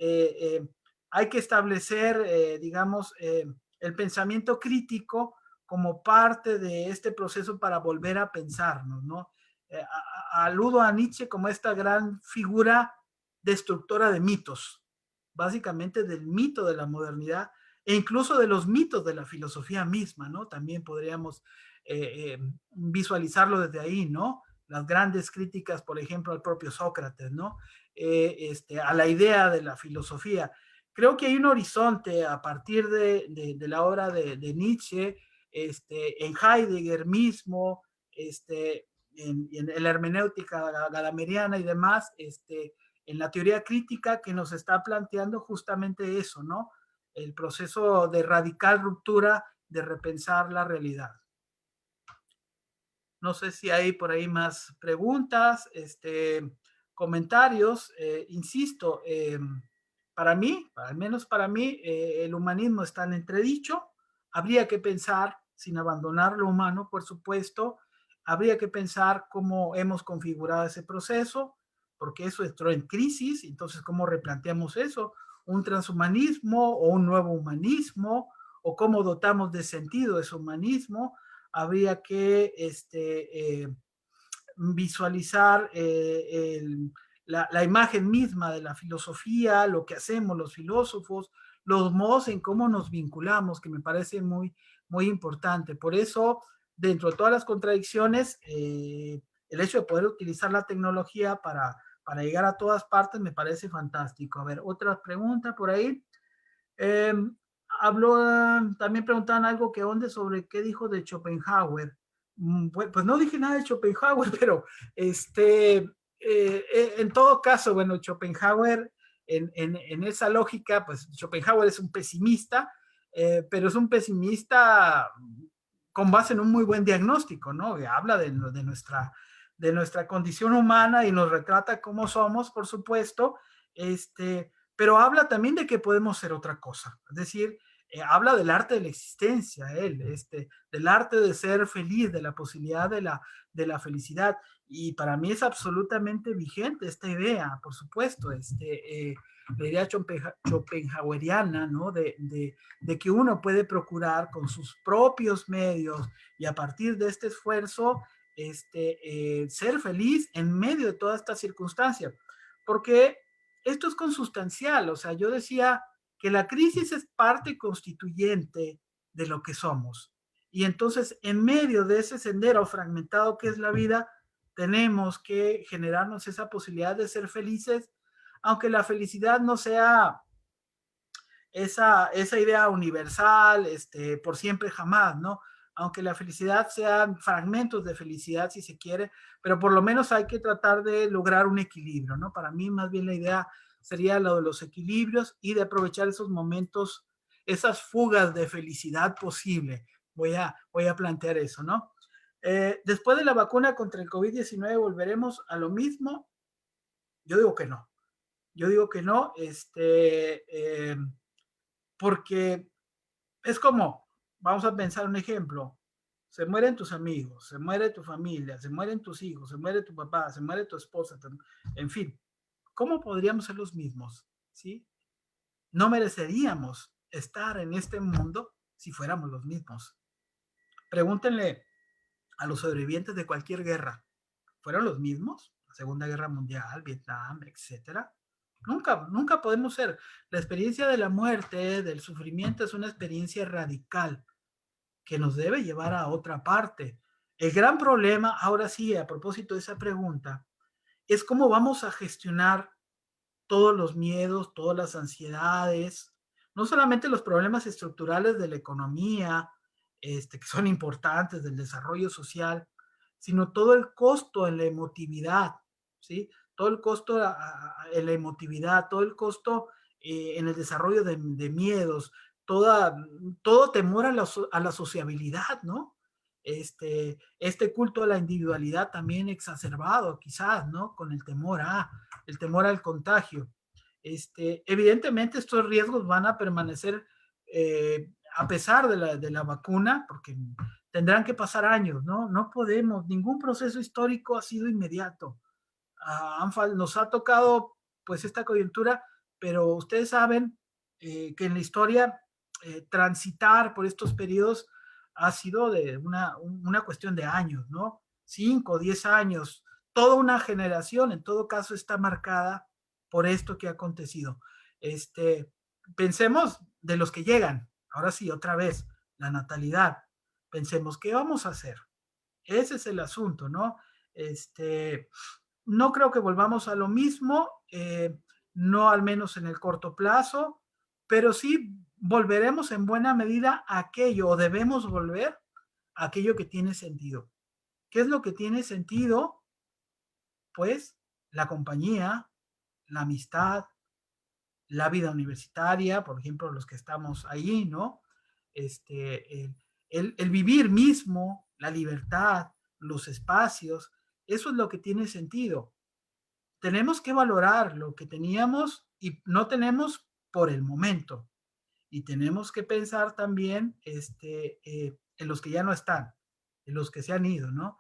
hay que establecer, digamos, el pensamiento crítico como parte de este proceso para volver a pensarnos, ¿no? Aludo a Nietzsche como esta gran figura destructora de mitos, básicamente del mito de la modernidad e incluso de los mitos de la filosofía misma, ¿no? También podríamos visualizarlo desde ahí, ¿no? Las grandes críticas, por ejemplo, al propio Sócrates, ¿no? A la idea de la filosofía. Creo que hay un horizonte a partir de la obra de Nietzsche, en Heidegger mismo, en la hermenéutica gadameriana y demás, en la teoría crítica que nos está planteando justamente eso, ¿no? El proceso de radical ruptura, de repensar la realidad. No sé si hay por ahí más preguntas, comentarios. Insisto, para mí, al menos para mí, el humanismo está en entredicho. Habría que pensar, sin abandonar lo humano, por supuesto, habría que pensar cómo hemos configurado ese proceso, porque eso entró en crisis, entonces cómo replanteamos eso, un transhumanismo o un nuevo humanismo, o cómo dotamos de sentido ese humanismo. Habría que visualizar la imagen misma de la filosofía, lo que hacemos los filósofos, los modos en cómo nos vinculamos, que me parece muy, muy importante. Por eso, dentro de todas las contradicciones, el hecho de poder utilizar la tecnología para llegar a todas partes me parece fantástico. A ver, otra pregunta por ahí. Eh, habló, también preguntaban algo que onde sobre qué dijo de Schopenhauer. Pues no dije nada de Schopenhauer, pero en todo caso, bueno, Schopenhauer, en esa lógica, pues Schopenhauer es un pesimista, pero es un pesimista con base en un muy buen diagnóstico, ¿no? Que habla de nuestra condición humana y nos retrata cómo somos, por supuesto, pero habla también de que podemos ser otra cosa. Es decir, habla del arte de la existencia, del arte de ser feliz, de la posibilidad de la felicidad. Y para mí es absolutamente vigente esta idea, por supuesto, la idea schopenhaueriana, ¿no? De que uno puede procurar con sus propios medios y a partir de este esfuerzo, ser feliz en medio de toda esta circunstancia. Porque esto es consustancial, o sea, yo decía que la crisis es parte constituyente de lo que somos. Y entonces, en medio de ese sendero fragmentado que es la vida, tenemos que generarnos esa posibilidad de ser felices, aunque la felicidad no sea esa idea universal, por siempre jamás, ¿no? Aunque la felicidad sean fragmentos de felicidad, si se quiere, pero por lo menos hay que tratar de lograr un equilibrio, ¿no? Para mí, más bien la idea sería lo de los equilibrios y de aprovechar esos momentos, esas fugas de felicidad posible. Voy a plantear eso, ¿no? Después de la vacuna contra el COVID-19, ¿volveremos a lo mismo? Yo digo que no. Yo digo que no, porque es como, vamos a pensar un ejemplo, se mueren tus amigos, se muere tu familia, se mueren tus hijos, se muere tu papá, se muere tu esposa, en fin, ¿cómo podríamos ser los mismos? ¿Sí? No mereceríamos estar en este mundo si fuéramos los mismos. Pregúntenle a los sobrevivientes de cualquier guerra, ¿fueron los mismos? La Segunda Guerra Mundial, Vietnam, etcétera. Nunca podemos ser. La experiencia de la muerte, del sufrimiento, es una experiencia radical que nos debe llevar a otra parte. El gran problema, ahora sí, a propósito de esa pregunta, es cómo vamos a gestionar todos los miedos, todas las ansiedades, no solamente los problemas estructurales de la economía, que son importantes, del desarrollo social, sino todo el costo en la emotividad, ¿sí? Todo el costo en la emotividad, todo el costo en el desarrollo de miedos, todo temor a la sociabilidad, ¿no? Este culto a la individualidad también exacerbado, quizás, ¿no? Con el temor al contagio. Evidentemente estos riesgos van a permanecer a pesar de la vacuna, porque tendrán que pasar años, ¿no? No podemos, ningún proceso histórico ha sido inmediato. Nos ha tocado pues esta coyuntura, pero ustedes saben que en la historia transitar por estos periodos ha sido de una cuestión de años, ¿no? 5, 10 años, toda una generación en todo caso está marcada por esto que ha acontecido. Pensemos de los que llegan, ahora sí, otra vez, la natalidad. Pensemos, ¿qué vamos a hacer? Ese es el asunto, ¿no? No creo que volvamos a lo mismo, no al menos en el corto plazo, pero sí volveremos en buena medida a aquello, o debemos volver a aquello que tiene sentido. ¿Qué es lo que tiene sentido? Pues la compañía, la amistad, la vida universitaria, por ejemplo, los que estamos ahí, ¿no? El vivir mismo, la libertad, los espacios, eso es lo que tiene sentido. Tenemos que valorar lo que teníamos y no tenemos por el momento. Y tenemos que pensar también en los que ya no están, en los que se han ido, ¿no?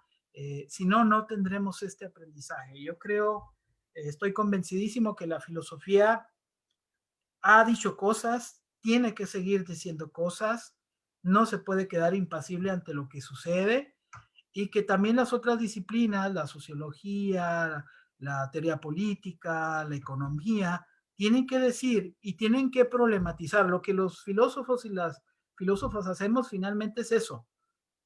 Si no, no tendremos este aprendizaje. Yo creo, estoy convencidísimo que la filosofía ha dicho cosas, tiene que seguir diciendo cosas, no se puede quedar impasible ante lo que sucede, y que también las otras disciplinas, la sociología, la teoría política, la economía, tienen que decir y tienen que problematizar. Lo que los filósofos y las filósofas hacemos finalmente es eso,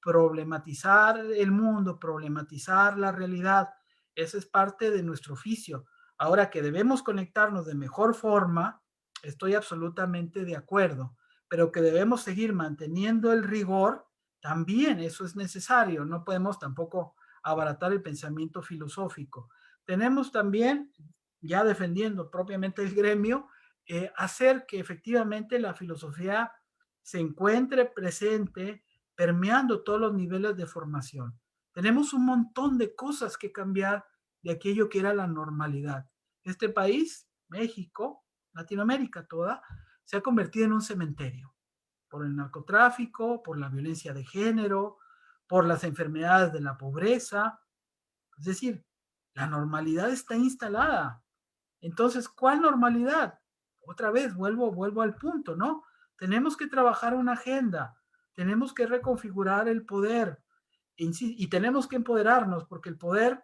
problematizar el mundo, problematizar la realidad. Ese es parte de nuestro oficio. Ahora que debemos conectarnos de mejor forma, estoy absolutamente de acuerdo, pero que debemos seguir manteniendo el rigor, también eso es necesario. No podemos tampoco abaratar el pensamiento filosófico. Tenemos también, ya defendiendo propiamente el gremio, hacer que efectivamente la filosofía se encuentre presente, permeando todos los niveles de formación. Tenemos un montón de cosas que cambiar de aquello que era la normalidad. Este país, México, Latinoamérica toda, se ha convertido en un cementerio por el narcotráfico, por la violencia de género, por las enfermedades de la pobreza. Es decir, la normalidad está instalada. Entonces, ¿cuál normalidad? Otra vez, vuelvo al punto, ¿no? Tenemos que trabajar una agenda, tenemos que reconfigurar el poder y tenemos que empoderarnos porque el poder,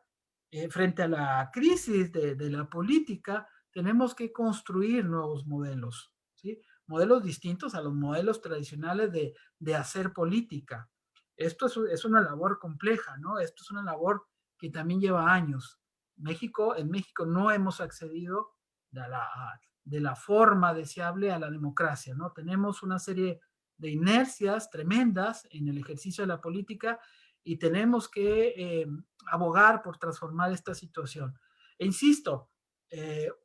frente a la crisis de la política, tenemos que construir nuevos modelos, ¿sí? Modelos distintos a los modelos tradicionales de hacer política. Esto es una labor compleja, ¿no? Esto es una labor que también lleva años. En México no hemos accedido de la forma deseable a la democracia, ¿no? Tenemos una serie de inercias tremendas en el ejercicio de la política y tenemos que abogar por transformar esta situación. E insisto,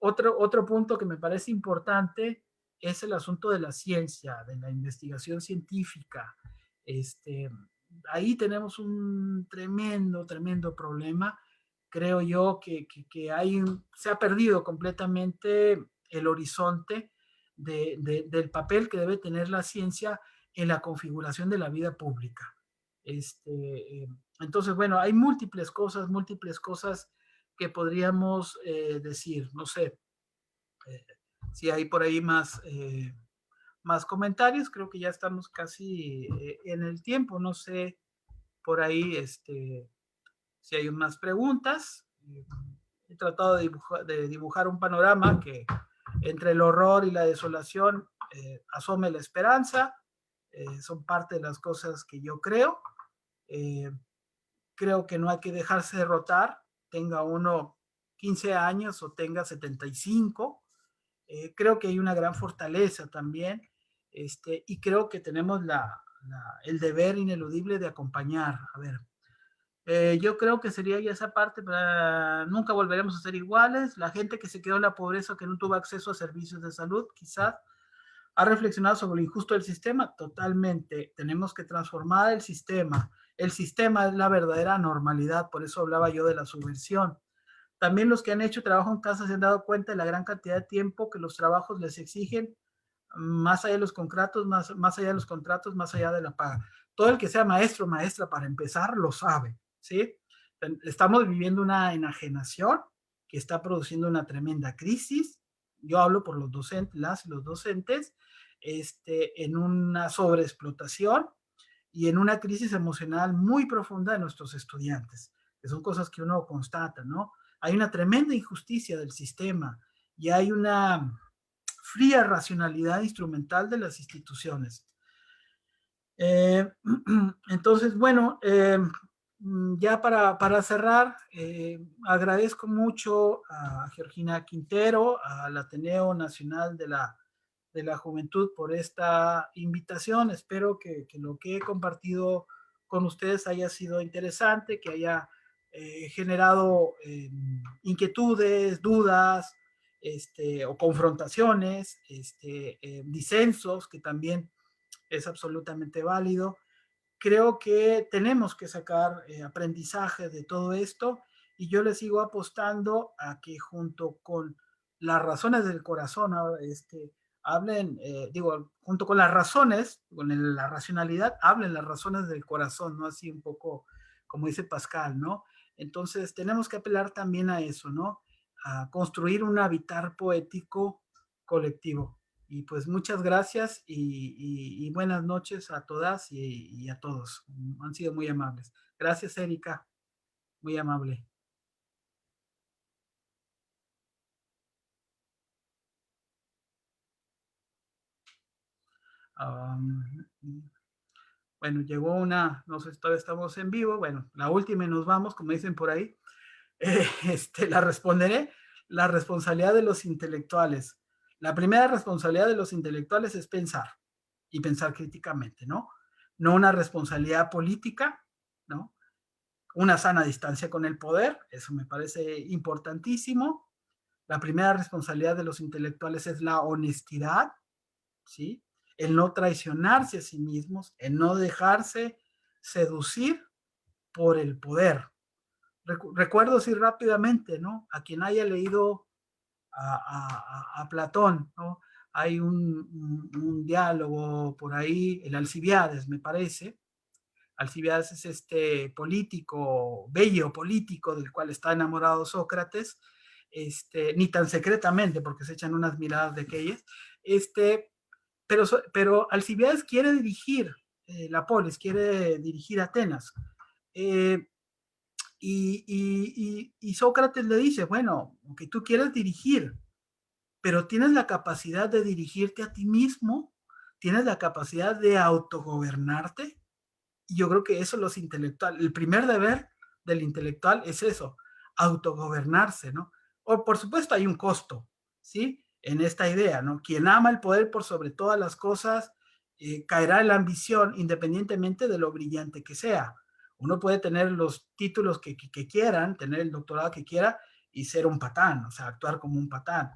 otro punto que me parece importante es el asunto de la ciencia, de la investigación científica. Este, ahí tenemos un tremendo problema. Creo yo que se ha perdido completamente el horizonte del papel que debe tener la ciencia en la configuración de la vida pública. Entonces, bueno, hay múltiples cosas que podríamos decir. No sé eh, si hay por ahí más comentarios. Creo que ya estamos casi en el tiempo. No sé por ahí si hay más preguntas. He tratado de dibujar un panorama que entre el horror y la desolación asome la esperanza. Son parte de las cosas que yo creo. Eh, Creo que no hay que dejarse derrotar, tenga uno 15 años o tenga 75. Creo que hay una gran fortaleza también, y creo que tenemos el deber ineludible de acompañar. A ver, yo creo que sería ya esa parte, nunca volveremos a ser iguales. La gente que se quedó en la pobreza, que no tuvo acceso a servicios de salud, quizás ha reflexionado sobre lo injusto del sistema. Totalmente. Tenemos que transformar el sistema. El sistema es la verdadera normalidad, por eso hablaba yo de la subversión. También los que han hecho trabajo en casa se han dado cuenta de la gran cantidad de tiempo que los trabajos les exigen, más allá de los contratos, más allá de los contratos, más allá de la paga. Todo el que sea maestro o maestra, para empezar, lo sabe, ¿sí? Estamos viviendo una enajenación que está produciendo una tremenda crisis. Yo hablo por los docentes, las y los docentes, en una sobreexplotación y en una crisis emocional muy profunda de nuestros estudiantes, que son cosas que uno constata, ¿no? Hay una tremenda injusticia del sistema y hay una fría racionalidad instrumental de las instituciones. Eh, entonces, bueno, ya para cerrar, agradezco mucho a Georgina Quintero, al Ateneo Nacional de la Juventud, por esta invitación. Espero que lo que he compartido con ustedes haya sido interesante, que haya generado inquietudes, dudas, o confrontaciones, disensos, que también es absolutamente válido. Creo que tenemos que sacar aprendizaje de todo esto, y yo le sigo apostando a que junto con las razones del corazón, hablen, digo, junto con las razones, con la racionalidad, hablen las razones del corazón, ¿no? Así un poco como dice Pascal, ¿no? Entonces tenemos que apelar también a eso, ¿no? A construir un habitar poético colectivo. Y pues muchas gracias y buenas noches a todas y a todos. Han sido muy amables. Gracias, Erika. Muy amable. Um, bueno, llegó una, no sé si todavía estamos en vivo. Bueno, la última y nos vamos, como dicen por ahí. La responderé. La responsabilidad de los intelectuales. La primera responsabilidad de los intelectuales es pensar y pensar críticamente, ¿no? No una responsabilidad política, ¿no? Una sana distancia con el poder, eso me parece importantísimo. La primera responsabilidad de los intelectuales es la honestidad, ¿sí? El no traicionarse a sí mismos, el no dejarse seducir por el poder. Recuerdo así rápidamente, ¿no? A quien haya leído a Platón, ¿no? Hay un diálogo por ahí, el Alcibiades, me parece. Alcibiades es este político, bello político del cual está enamorado Sócrates, ni tan secretamente, porque se echan unas miradas de aquellas, pero Alcibiades quiere dirigir la polis, quiere dirigir Atenas. Eh, y Sócrates le dice, bueno, que tú quieres dirigir, pero tienes la capacidad de dirigirte a ti mismo, tienes la capacidad de autogobernarte. Y yo creo que eso los intelectuales, el primer deber del intelectual es eso, autogobernarse, ¿no? O por supuesto hay un costo, ¿sí? En esta idea, ¿no? Quien ama el poder por sobre todas las cosas, caerá en la ambición independientemente de lo brillante que sea. Uno puede tener los títulos que quieran, tener el doctorado que quiera y ser un patán, o sea, actuar como un patán.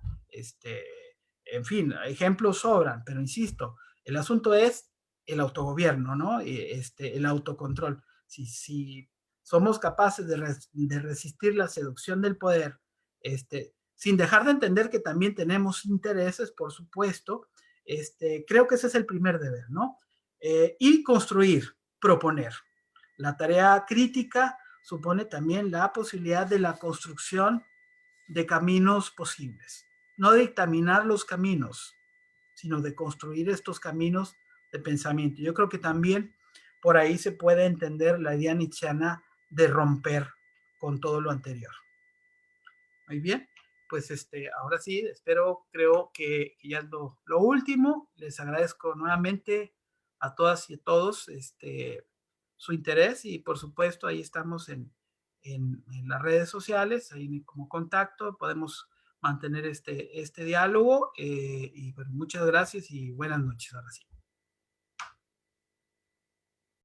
En fin, ejemplos sobran, pero insisto, el asunto es el autogobierno, ¿no? El autocontrol. Si somos capaces de resistir la seducción del poder, sin dejar de entender que también tenemos intereses, por supuesto, creo que ese es el primer deber, ¿no? Y construir, proponer. La tarea crítica supone también la posibilidad de la construcción de caminos posibles, no dictaminar los caminos, sino de construir estos caminos de pensamiento. Yo creo que también por ahí se puede entender la idea nietzscheana de romper con todo lo anterior. Muy bien, pues ahora sí, creo que ya es lo último. Les agradezco nuevamente a todas y a todos su interés y por supuesto ahí estamos en las redes sociales, ahí como contacto, podemos mantener este diálogo y bueno, muchas gracias y buenas noches ahora sí.